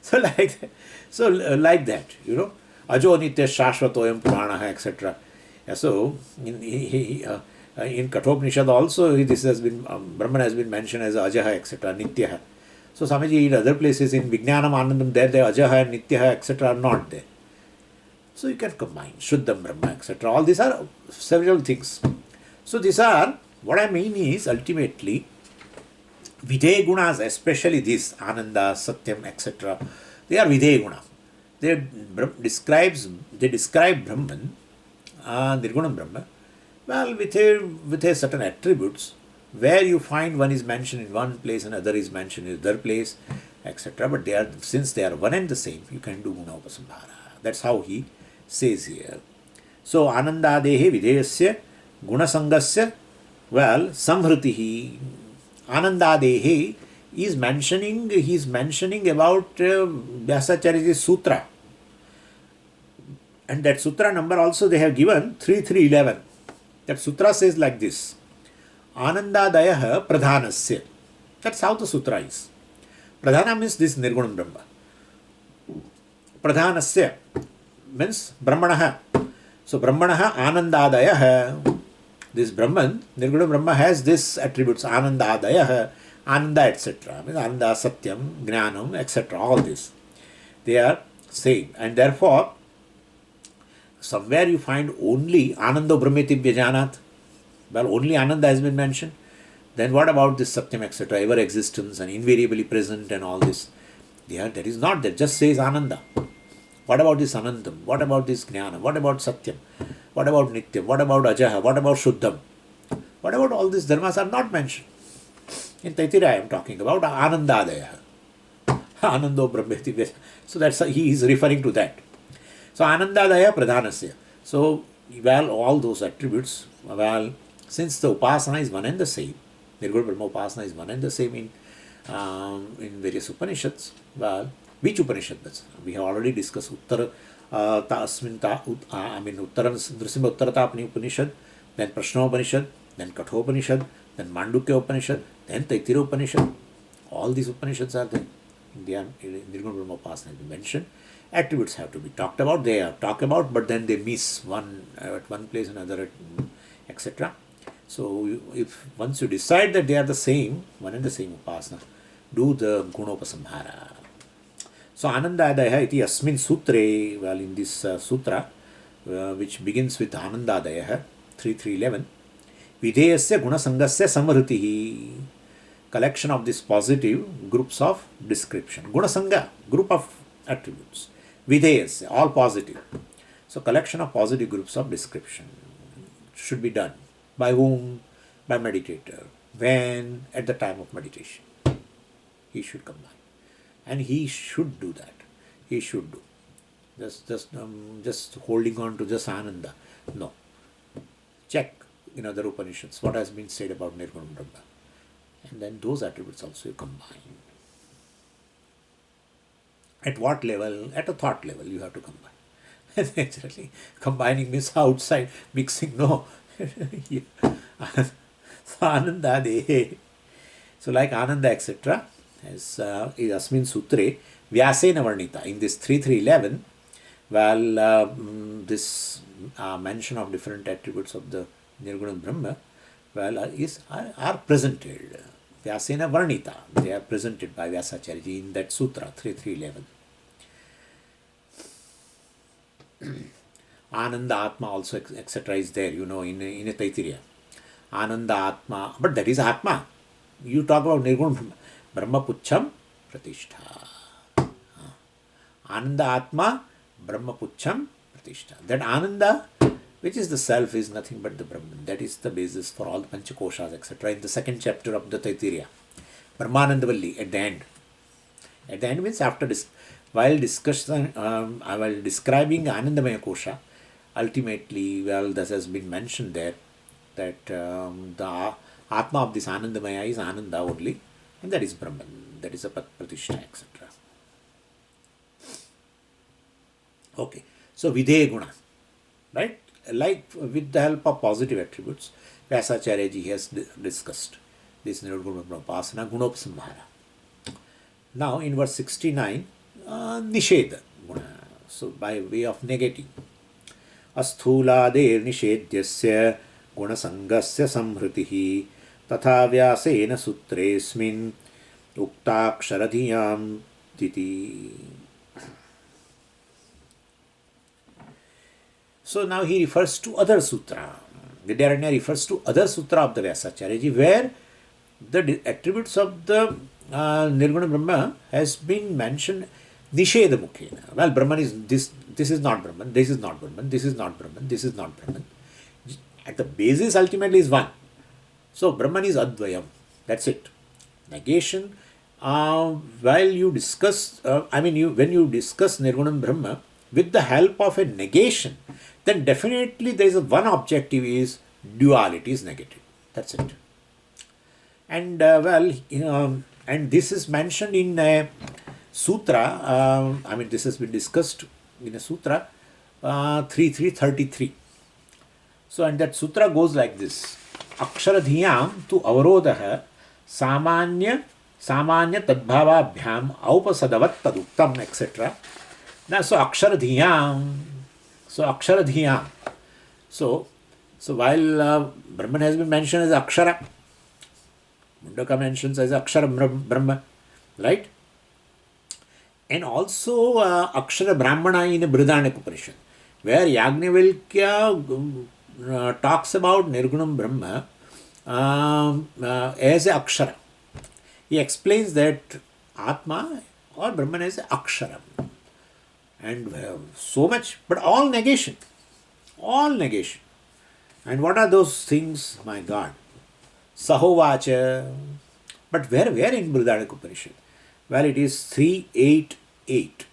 so like that, like that, Ajo Nitya Shashvatoyam Purana, etc. So in Kathopanishad also this has been Brahman has been mentioned as Ajaha, etc. Nityaha. So Swamiji, in other places in Vijnanam Anandam, there the Ajaha and Nityaha, etc. are not there. So you can combine Shuddham Brahma, etc. All these are several things. So these are, what I mean is ultimately Videya gunas, especially this Ananda, Satyam, etc. They are Videya guna. They describe Brahman, Nirgunam Brahma, well, with a certain attributes, where you find one is mentioned in one place and other is mentioned in other place, etc. But since they are one and the same, you can do guna upasambhara. That's how he says here. So Anandadehe Videyasya Gunasangasya, well, Samhritihi Anandadehe he is mentioning about Vyasacharya's sutra. And that sutra number also they have given 3311. That sutra says like this: Anandadayaha Pradhanasya. That's how the sutra is. Pradhana means this Nirgunam Brahma. Pradhanasya means Brahmanaha. So Brahmanaha Anandadayaha. This Brahman, Nirgunam Brahma, has this attributes: Anandadayaha, Ananda, etc. Means Ananda, Satyam, Jnanam, etc. All this. They are same. And therefore, somewhere you find only Anando Brahmeti Vyajanat. Well, only Ananda has been mentioned. Then what about this Satyam, etc., ever existence and invariably present and all this? That is not there. Just says Ananda. What about this Anandam? What about this Jnana? What about Satyam? What about Nityam? What about Ajaha? What about Shuddham? What about all these dharmas are not mentioned? In Taitira I am talking about Anandadaya. Anando Brahmeti Vyajanat. So that's he is referring to that. So Anandadaya Pradhanasya. So, well, all those attributes, well, since the Upasana is one and the same, Nirguna Brahma Upasana is one and the same in various Upanishads, well, which Upanishads? We have already discussed Uttara, Nrisimha Uttaratapani Upanishad, then Prashna Upanishad, then Kathopanishad, then Mandukya Upanishad, then Taitira Upanishad. All these Upanishads are there. Nirguna Brahma Upasana has been mentioned. Attributes have to be talked about. They are talked about, but then they miss one at one place, another, etc. So, if once you decide that they are the same, one and the same upasana, do the gunopasamhara. So, Anandadaya iti asmin sutre, well, in this sutra, which begins with Anandadaya, 3311, Videyasya gunasangasya samritihi, collection of these positive groups of description. Gunasanga, group of attributes. Videyasya, all positive. So, collection of positive groups of description should be done. By whom? By meditator. When? At the time of meditation. He should combine. And he should do that. He should do. Just holding on to just Ananda. No. Check in other Upanishads what has been said about Nirguna Brahma. And then those attributes also you combine. At what level? At a thought level you have to combine. Naturally, combining means outside, mixing, no. So Ananda de. So like Ananda, etc. As is Asmin Sutre, Vyasena Varnita. In this 3311, well, this mention of different attributes of the Nirguna Brahma, well, are presented. Vyasena Varnita. They are presented by Vyasacharya in that sutra, 3311. Ananda Atma also, etc. is there, in a Taittiriya. Ananda Atma, but that is Atma. You talk about Nirguna Brahma Pucham Pratishtha. Ananda Atma Brahma Pucham Pratishtha. That Ananda, which is the self, is nothing but the Brahman. That is the basis for all the Panchakoshas, etc. In the second chapter of the Taittiriya, Brahmanandavalli, at the end. At the end means after while discussing, while describing Anandamaya Kosha, ultimately, well, this has been mentioned there that the Atma of this Anandamaya is Ananda only, and that is Brahman, that is a Pratishtha, etc. Okay, so Videya Guna, right? Like with the help of positive attributes, Vyasacharya ji has discussed this Nirguna Brahmapasana Gunopsamhara. Now in verse 69, Nisheda Guna. So by way of negating, Asthulader Nishedyasya Gunasangasya Samhritihi Tatha Vyasena Sutresmin Uktaksharadhiyam Titi. So now he refers to other sutra. Vidyaranya refers to other sutra of the Vyasacharya where the attributes of the Nirguna Brahma has been mentioned Nisheda Mukhena. Well, Brahman is this is not Brahman, this is not Brahman, this is not Brahman, this is not Brahman. At the basis ultimately is one. So Brahman is Advayam. That's it. Negation. While you discuss, when you discuss Nirguna Brahma with the help of a negation, then definitely there is one objective is duality is negative. That's it. And and this is mentioned in a sutra. This has been discussed in a sutra 3.3.33. So, and that sutra goes like this: Aksharadhiyam tu avarodaha samanya tadbhavabhyam aupasadavat taduktam, etc. Now, so Aksharadhiyam. So while Brahman has been mentioned as Akshara, Mundaka mentions as Akshara Brahma, right? And also Akshara Brahmana in a Brihadaranyaka Upanishad, where Yajnavalkya talks about Nirgunam Brahma as a Akshara. He explains that Atma or Brahman is Akshara. And so much, but all negation. All negation. And what are those things? My God. Sahovacha. But where in Brihadaranyaka Upanishad? Well, it is 3.8.8.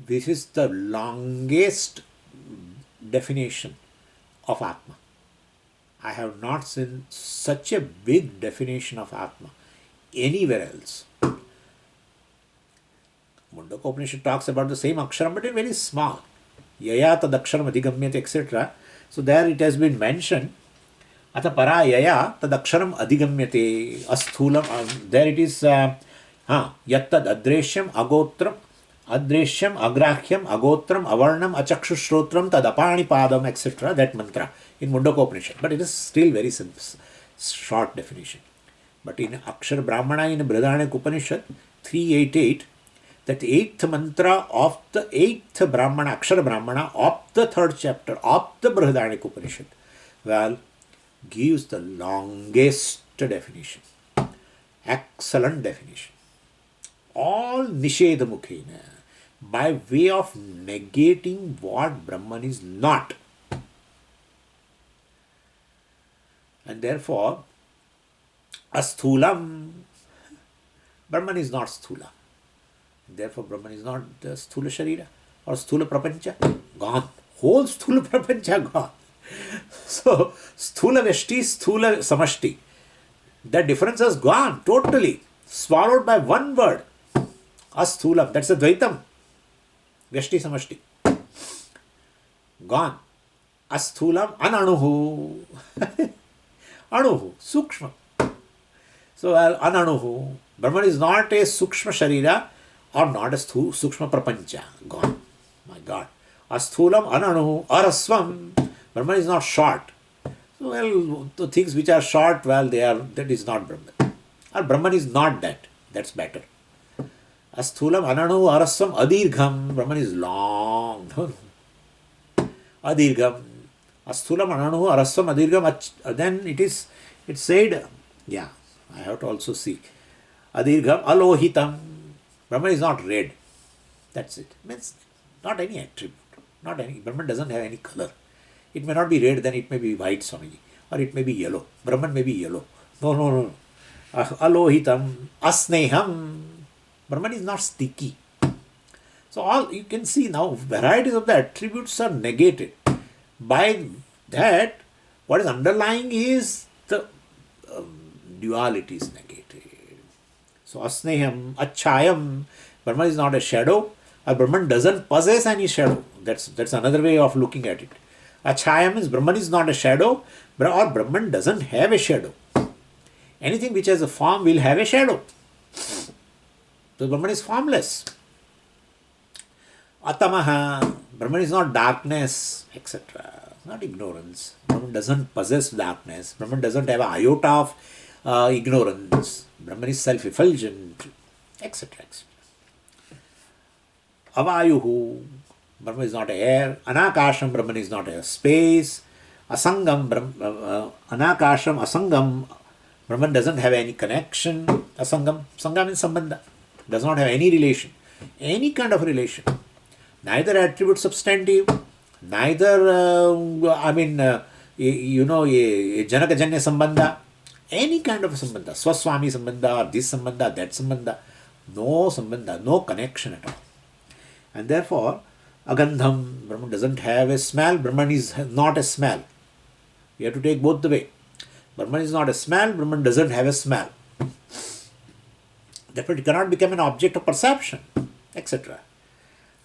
This is the longest definition of Atma. I have not seen such a big definition of Atma anywhere else. Mundaka Upanishad talks about the same aksharam, but in very small. Yaya tadaksharam adhigamyate, etc. So there it has been mentioned. Atha para yaya tadaksharam adhigamyate asthulam. There it is. Yattad adreshyam agotram adreshyam agrahyam agotram avarnam achakshushrotam tadapani padam, etc. That mantra in Mundaka Upanishad. But it is still very simple, short definition. But in Akshara Brahmana in Brihadaranyaka Upanishad 3.8.8, that eighth mantra of the eighth Brahmana, Akshara Brahmana of the third chapter of the Brihadaranyaka Upanishad, well, gives the longest definition. Excellent definition. All Nisheda Mukhena, by way of negating what Brahman is not. And therefore, Asthulam, Brahman is not Sthula. Therefore, Brahman is not the Sthula Sharira or Sthula Prapancha. Gone. Whole Sthula Prapancha gone. So, Sthula Veshti, Sthula Samashti. The difference has gone totally. Swallowed by one word. Asthulam. That's a Dvaitam. Veshti Samashti. Gone. Asthulam Ananuhu. Anuhu. Sukshma. So, Ananuhu. Brahman is not a Sukshma Sharira or not a Sukshma Prapancha. Gone. My God. Asthulam Ananuhu. Araswam. Brahman is not short. So, well, the things which are short, well, that is not Brahman. Or Brahman is not that. That's better. Asthulam Ananu Araswam Adirgham. Brahman is long. Adirgham. Asthulam Ananu Araswam Adirgham. Then it's said, yeah, I have to also see. Adirgham Alohitam. Brahman is not red. That's it. Means not any attribute. Not any. Brahman doesn't have any color. It may not be red, then it may be white, Swamiji, or it may be yellow. Brahman may be yellow. No, no, no. Alohitam, asneham. Brahman is not sticky. So all you can see now, varieties of the attributes are negated. By that, what is underlying is the duality is negated. So asneham, achayam, Brahman is not a shadow. Brahman doesn't possess any shadow. That's another way of looking at it. Achaya means Brahman is not a shadow, or Brahman doesn't have a shadow. Anything which has a form will have a shadow. So Brahman is formless. Atamaha, Brahman is not darkness, etc. Not ignorance. Brahman doesn't possess darkness. Brahman doesn't have an iota of ignorance. Brahman is self-effulgent, etc. etc. Avayuhu, Brahman is not air. Anakasham, Brahman is not a space. Asangam, Anakasham, Asangam, Brahman doesn't have any connection. Asangam, Sangam means Sambandha. Does not have any relation. Any kind of relation. Neither attribute substantive, neither, Janaka Janya Sambandha. Any kind of Sambandha. Swaswami Sambandha, or this Sambandha, that Sambandha. No Sambandha, no connection at all. And therefore, Agandham, Brahman doesn't have a smell. Brahman is not a smell. You have to take both the way. Brahman is not a smell. Brahman doesn't have a smell. Therefore, it cannot become an object of perception, etc.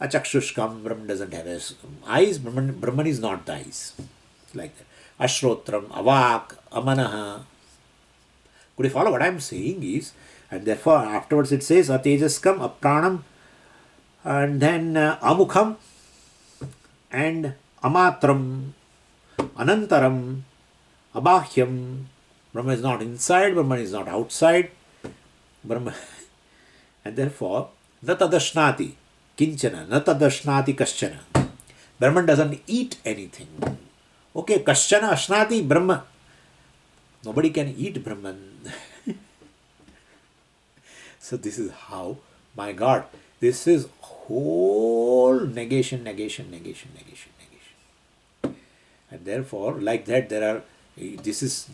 Achakshushkam, Brahman doesn't have eyes. Brahman is not the eyes. Like that. Ashrotram, Avak, Amanaha. Could you follow what I am saying is? And therefore, afterwards it says, Atejaskam, Apranam, and then Amukham, and Amatram, Anantaram, Abahyam. Brahman is not inside, Brahman is not outside. Brahman. And therefore, Natadashnati, Kinchana, Natadashnati Kaschana. Brahman doesn't eat anything. Okay, Kaschana, Ashnati, Brahman. Nobody can eat Brahman. So this is how, my God, this is whole negation. And therefore, like that, there are, this is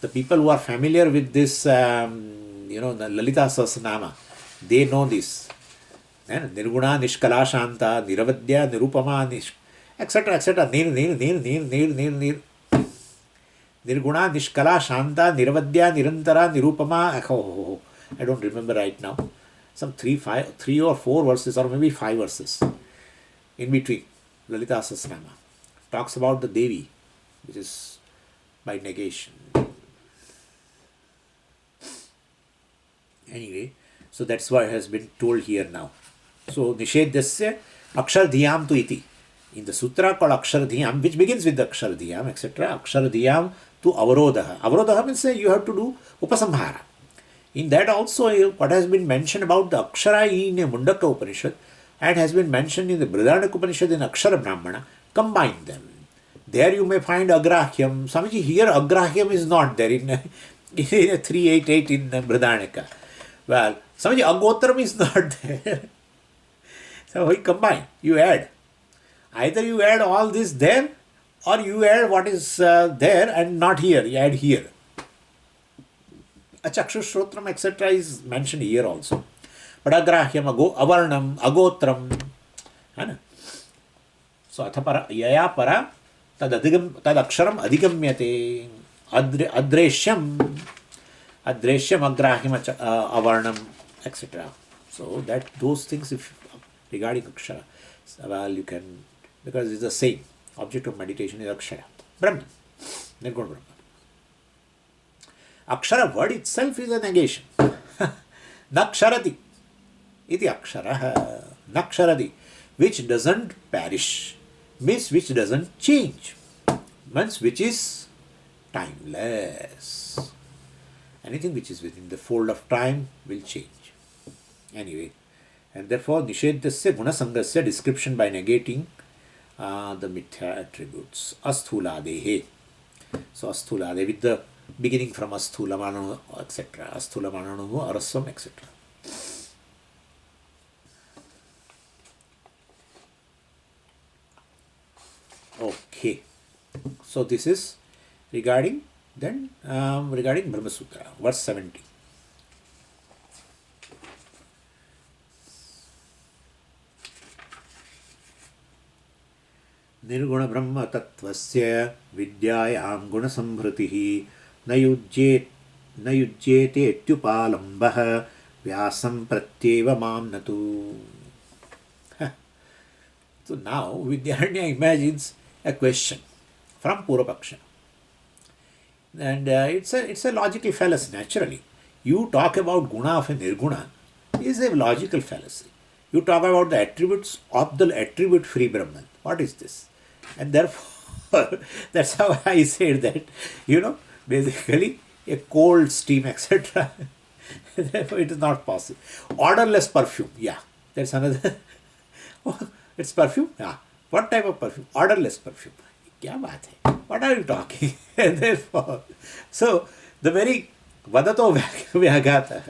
the people who are familiar with this, the Lalita Sahasranama, they know this. Nirguna, Nishkala, Shanta, Niravadya, Nirupama, etc., etc. Nir. Nirguna, Nishkala, Shanta, Niravadya, Nirantara, Nirupama. I don't remember right now. Some 3 or 4 verses, or maybe 5 verses in between. Lalita Sahasranama talks about the Devi, which is by negation. Anyway, so that's why it has been told here now. So, Nishedasya Akshardhiyam tu iti. In the sutra called Akshardhiyam, which begins with the Akshardhiyam, etc., Akshardhiyam tu avarodaha. Avarodaha means you have to do upasamhara. In that also, what has been mentioned about the Akshara in a Mundaka Upanishad and has been mentioned in the Brihadaranyaka Upanishad in Akshara Brahmana, combine them. There you may find Agrahyam. Swamiji, here Agrahyam is not there in 388 in Brihadaranyaka. Well, Swamiji, Agotram is not there. So we combine, you add. Either you add all this there, or you add what is there and not here, you add here. Achakshushrotram, etc. is mentioned here also. But Agrahyam, Avarnam, Agotram. So Athapara, Yaya Para, Tadaksharam Adhigamyate, Adreshyam, Agrahyam, Avarnam, etc. So that those things, if regarding Akshara, well, you can, because it's the same. Object of meditation is Akshara. Brahman. Nirguna Brahman. Akshara word itself is a negation. Naksharati. Iti Akshara. Naksharati. Which doesn't perish. Means which doesn't change. Means which is timeless. Anything which is within the fold of time will change. Anyway. And therefore, Nishedasya Gunasangasya, description by negating the mithya attributes. Asthuladehe. So Asthulade with the beginning from Asthulamanu, etc. Asthulamananu, Araswam, etc. Okay. So this is regarding regarding Brahma Sutra, verse 70. निर्गुण ब्रह्म तत्वस्य विद्यायां गुणसंहृतिः न युज्येत न युज्येतेत्युपालम्बः व्यासं प्रत्येव मां नतु. So now Vidyaranya imagines a question from Purvapaksha. And it's a logical fallacy, naturally. You talk about guna of a nirguna is a logical fallacy. You talk about the attributes of the attribute free Brahman. What is this? And therefore, that's how I said that, basically a cold steam, etc. Therefore, it is not possible. Odorless perfume, yeah, that's another. It's perfume? Yeah. What type of perfume? Odorless perfume. क्या बात है? What are you talking? And therefore, so the very vadato vyagata,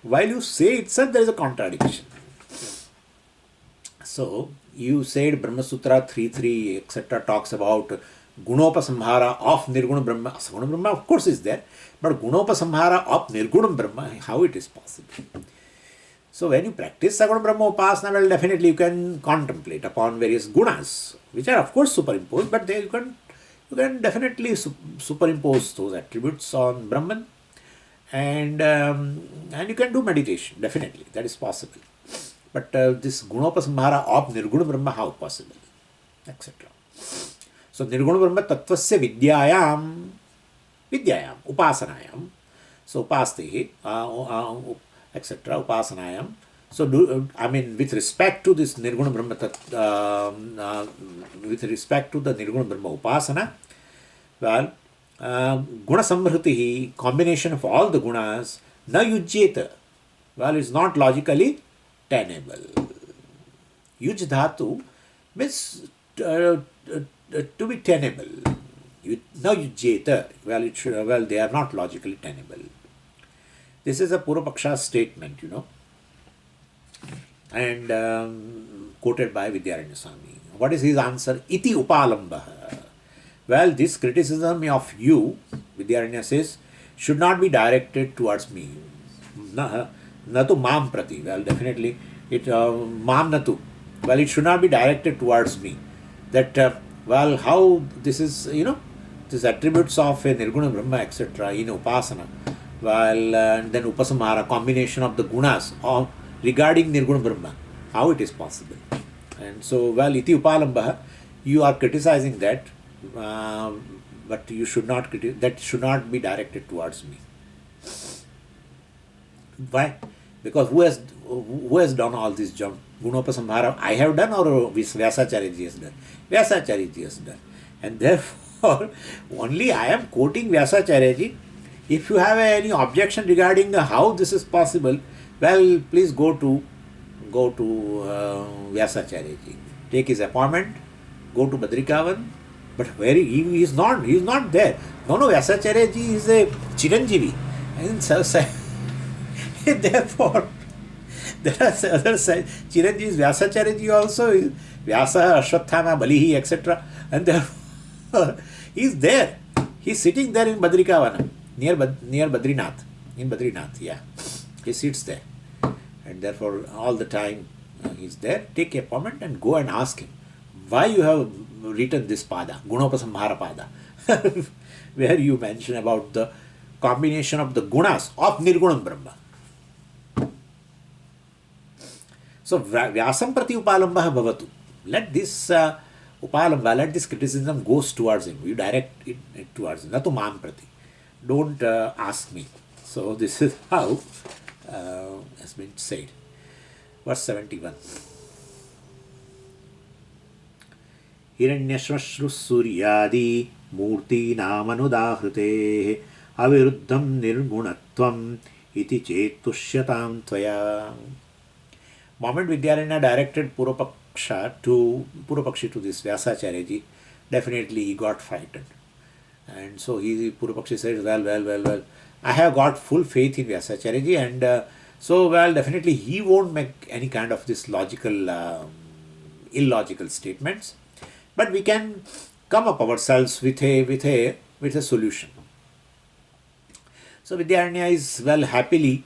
while you say itself, there is a contradiction. So you said Brahma Sutra 3.3, etc. talks about Gunopasamhara of Nirguna Brahma. Saguna Brahma, of course, is there, but Gunopasamhara of Nirguna Brahma, how it is possible? So when you practice Saguna Brahma Upasana, well, definitely you can contemplate upon various gunas, which are of course superimposed, but you can definitely superimpose those attributes on Brahman, and you can do meditation, definitely, that is possible. But this Gunopasamhara of Nirguna Brahma, how possible? Etc. So Nirguna Brahma Tattvasya Vidyayam, Upasanayam. So Upastehi, etc. Upasanayam. So, with respect to this Nirguna Brahma, with respect to the Nirguna Brahma Upasana, well, Guna Samhritihi, combination of all the gunas, na yujyeta, well, is not logically tenable. Yuj dhatu means to be tenable. Na yujyeta, well, they are not logically tenable. This is a Purvapaksha statement, and quoted by Vidyaranya Swami. What is his answer? Iti upalambha. Well, this criticism of you, Vidyaranya says, should not be directed towards me. Natu mam prati. Well, definitely, mam natu. Well, it should not be directed towards me. That, how this is, these attributes of a Nirguna Brahma, etc., in Upasana. Well, and then Upasamhara, combination of the gunas regarding Nirguna Brahma, how it is possible. And so, well, iti upalambha, you are criticizing that, but you should not that should not be directed towards me. Why? Because who has done all this job? Gunopasamhara I have done, or Vyasacharya ji has done? Vyasacharya ji has done. And therefore, only I am quoting Vyasacharya ji. If you have any objection regarding how this is possible, well, please go to Vyasacharya ji. Take his appointment, go to Badrikavan, but where he is not there. No, Vyasacharya ji is a Chiranjeevi. And so, therefore, there are other sides. Chiranjeevi is Vyasacharya ji also, is Vyasa, Ashwathama, Balihi, etc. And therefore, he is there. He is sitting there in Badrikavana. Near Badrinath, in Badrinath, yeah. He sits there. And therefore, all the time he's there. Take a appointment and go and ask him, why you have written this pada, Gunopasamhara pada, where you mention about the combination of the gunas of Nirgunam Brahma. So, Vyasam prati upalambha bhavatu. Let this upalambha, let this criticism goes towards him. You direct it towards him, natu mam prati. Don't ask me. So this is how has been said. Verse 71. Hiranyashvashru suryadi murti namanudahrutehe aviruddham nirgunatvam iti chetusyatam tvaya. Moment Vidyaranya directed Purvapakshi to this Vyasacharya ji, definitely he got frightened. And so Purvapakshi said, well, I have got full faith in Vyasacharya ji, and definitely he won't make any kind of this illogical statements. But we can come up ourselves with a solution. So Vidyaranya is well happily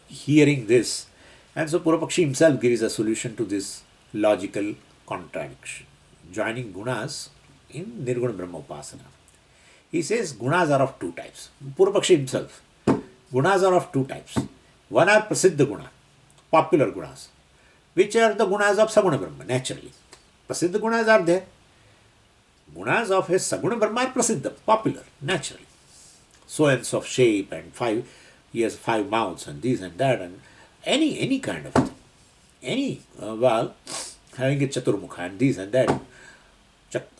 hearing this, and so Purvapakshi himself gives a solution to this logical contradiction, joining gunas in Nirguna Brahma Upasana. He says gunas are of two types. Purvapakshi himself, gunas are of two types. One are prasiddha guna, popular gunas, which are the gunas of Saguna Brahma, naturally. Prasiddha gunas are there. Gunas of his Saguna Brahma are prasiddha, popular, naturally. So and so shape, and he has five mouths, and this and that, and any kind of thing. Any, having a chaturmukha, and this and that,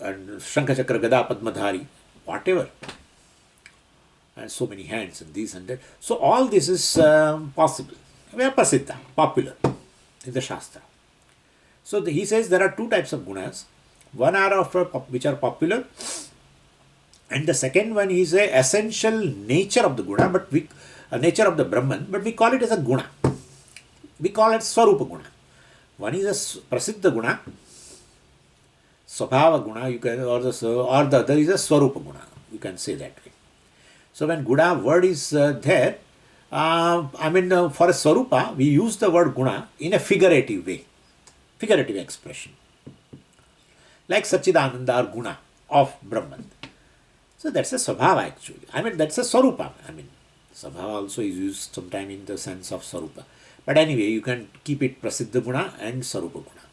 and Shankha Chakra Gada Padmadhari, whatever. And so many hands, and this and that. So all this is possible. We are prasiddha, popular in the Shastra. So he says there are two types of gunas. One are of which are popular, and the second one is a essential nature of the guna, but nature of the Brahman, but we call it as a guna. We call it Swarupa guna. One is a prasiddha guna, Swabhava guna, you can, or the other is a Swarupa guna. You can say that way. So when guna word is there, for a Swarupa, we use the word guna in a figurative way, figurative expression, like Sachidananda or guna of Brahman. So that's a Swabhava actually. That's a Swarupa. Swabhava also is used sometime in the sense of Swarupa. But anyway, you can keep it Prasiddha guna and Swarupa guna.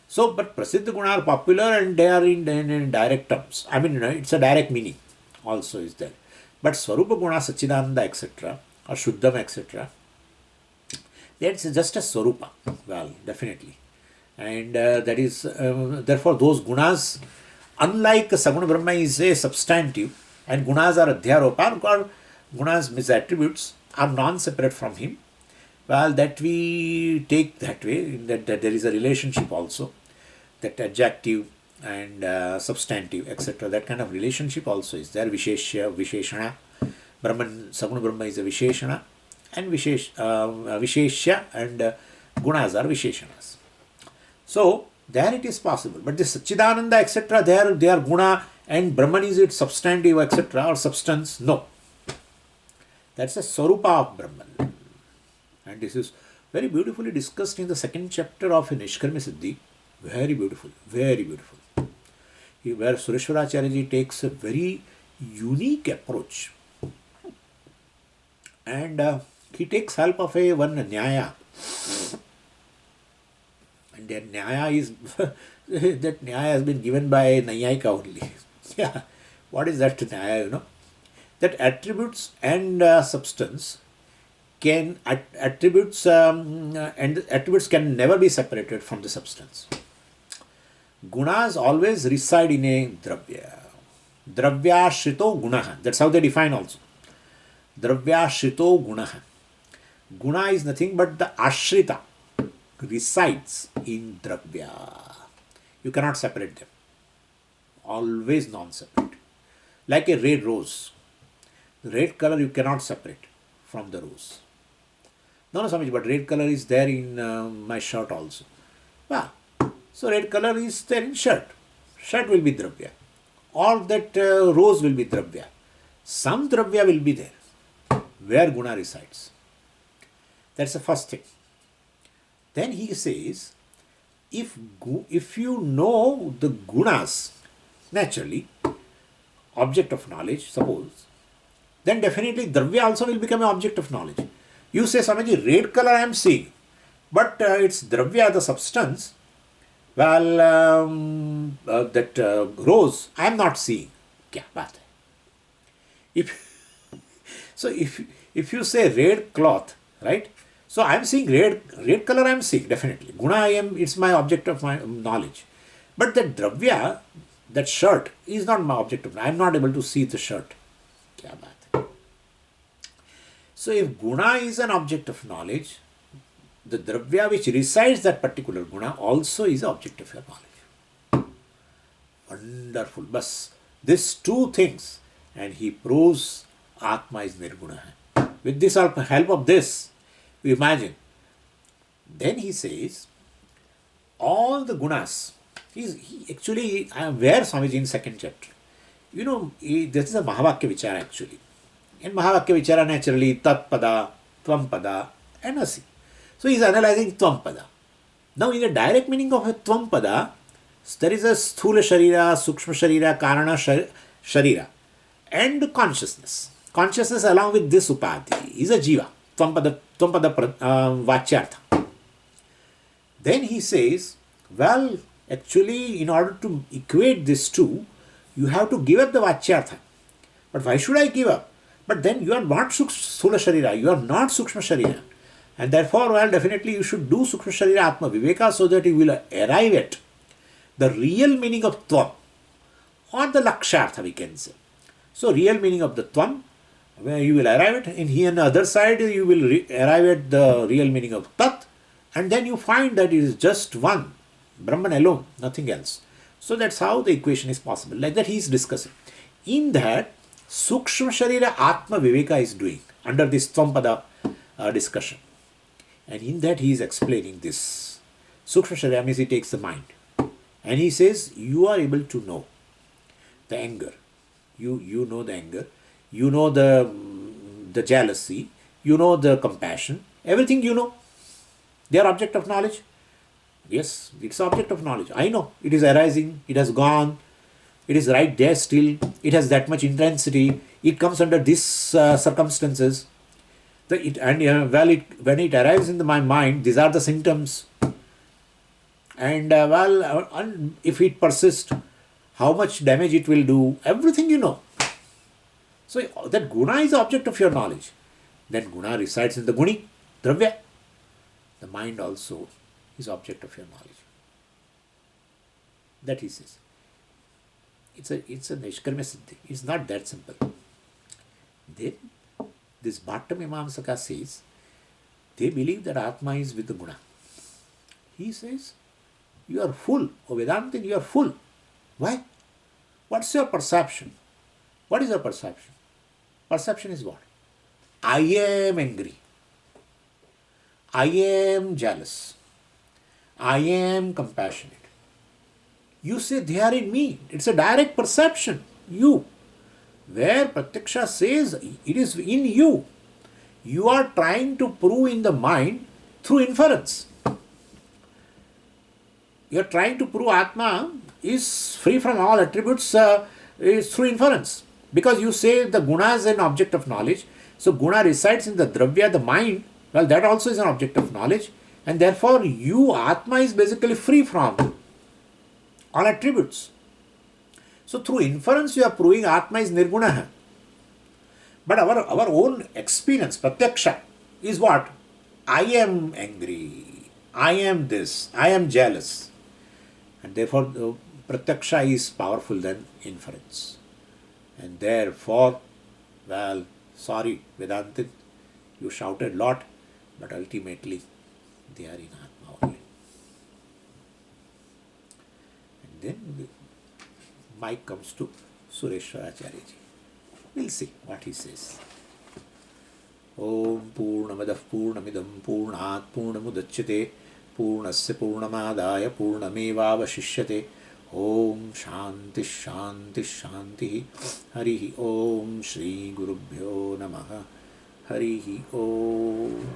So, but Prasiddha guna are popular and they are in direct terms. It's a direct meaning also is there. But Swarupa guna, Sachidananda, etc., or Shuddham, etc., that's just a Swarupa. Well, definitely. And that is, therefore, those gunas, unlike Saguna Brahma is a substantive, and gunas are adhyaropa, or gunas means attributes, are non-separate from him. Well, that we take that way, that there is a relationship also, that adjective and substantive, etc., that kind of relationship also is there. Visheshya, Visheshana. Brahman, Saguna Brahma is a Visheshana, and Visheshya and gunas are Visheshanas. So, there it is possible. But this Sachidananda, etc., they are guna, and Brahman is its substantive, etc., or substance. No. That's a Swarupa of Brahman. And this is very beautifully discussed in the second chapter of Nishkarmi Siddhi. Very beautiful, very beautiful. Where Sureshwaracharya takes a very unique approach. And he takes help of one Nyaya. And that Nyaya is, that Nyaya has been given by Nayayika only. Yeah. What is that Nyaya, That attributes and substance can, attributes can never be separated from the substance. Gunas always reside in a dravya. Dravya shrito gunaha. That's how they define also. Dravya shrito gunaha. Guna is nothing but the ashrita resides in dravya. You cannot separate them. Always non-separate. Like a red rose. The red color you cannot separate from the rose. No, Swamiji, but red color is there in my shirt also. Well, so red color is there in shirt. Shirt will be dravya. Or that rose will be dravya. Some dravya will be there where guna resides. That's the first thing. Then he says, if you know the gunas, naturally, object of knowledge, suppose, then definitely dravya also will become an object of knowledge. You say, Swamiji, red color I am seeing, but it's dravya, the substance. Well, that rose I am not seeing. Kya baat hai? If you say red cloth, right? So I am seeing red color I am seeing, definitely. Guna it's my object of my knowledge. But that dravya, that shirt is not my object of knowledge. I am not able to see the shirt. Kya baat hai? So if guna is an object of knowledge, the dravya which resides that particular guna also is an object of your knowledge. Wonderful. Bas, these two things, and he proves Atma is nirguna. With this help of this, we imagine. Then he says, all the gunas He actually, where Swamiji in second chapter, this is a Mahavakya Vichara actually. In Mahavakya Vichara, naturally, Tat Pada, Tvam Pada, and Asi. So he's analyzing Tvam Pada. Now, in the direct meaning of a Tvam Pada, there is a Sthula Sharira, Sukshma Sharira, Karana Sharira, and consciousness. Consciousness along with this Upadhi is a Jiva, Tvam Pada Vachyartha. Then he says, well, actually, in order to equate these two, you have to give up the Vachyartha. But why should I give up? But then you are not Sthula Sharira, you are not Sukshma Sharira. And therefore, well, definitely you should do Sukshma Sharira Atma Viveka so that you will arrive at the real meaning of Tvam, or the Lakshartha, we can say. So, real meaning of the Tvam, where you will arrive at, and here on the other side, you will arrive at the real meaning of Tat, and then you find that it is just one, Brahman alone, nothing else. So, that's how the equation is possible. Like that, he is discussing. In that, Sukshma Sharira Atma Viveka is doing under this Tvam Pada discussion. And in that he is explaining this. Sukshma Sharira means he takes the mind. And he says, you are able to know the anger. You know the anger. You know the jealousy. You know the compassion. Everything you know. They are object of knowledge. Yes, it's object of knowledge. I know. It is arising. It has gone. It is right there still. It has that much intensity. It comes under these circumstances. When it arrives in my mind, these are the symptoms. And if it persists, how much damage it will do, everything you know. So that guna is the object of your knowledge. Then guna resides in the guni, dravya. The mind also is object of your knowledge. That he says. It's a Nishkarmya Siddhi. It's not that simple. Then this Bhatta Mimamsaka says, they believe that Atma is with the guna. He says, you are full. O Vedantin, you are full. Why? What's your perception? What is your perception? Perception is what? I am angry. I am jealous. I am compassionate. You say they are in me. It's a direct perception. You. Where Pratyaksha says it is in you. You are trying to prove in the mind through inference. You are trying to prove Atma is free from all attributes is through inference. Because you say the guna is an object of knowledge. So guna resides in the dravya, the mind. Well, that also is an object of knowledge. And therefore, you, Atma, is basically free from all attributes. So through inference, you are proving Atma is nirguna. But our own experience, pratyaksha, is what? I am angry. I am this. I am jealous. And therefore, pratyaksha is powerful than inference. And therefore, well, sorry, Vedantin, you shouted a lot, but ultimately, they are in Atma only. And then the mic comes to Sureshwaracharya ji. We'll see what he says. Om Purnamadah Purnamidam Purnat Purnamudachyate Purnasya Purnamadaya Purnamevavashishyate Om Shanti Shanti Shanti Harihi Om Shri Gurubhyo Namaha Harihi Om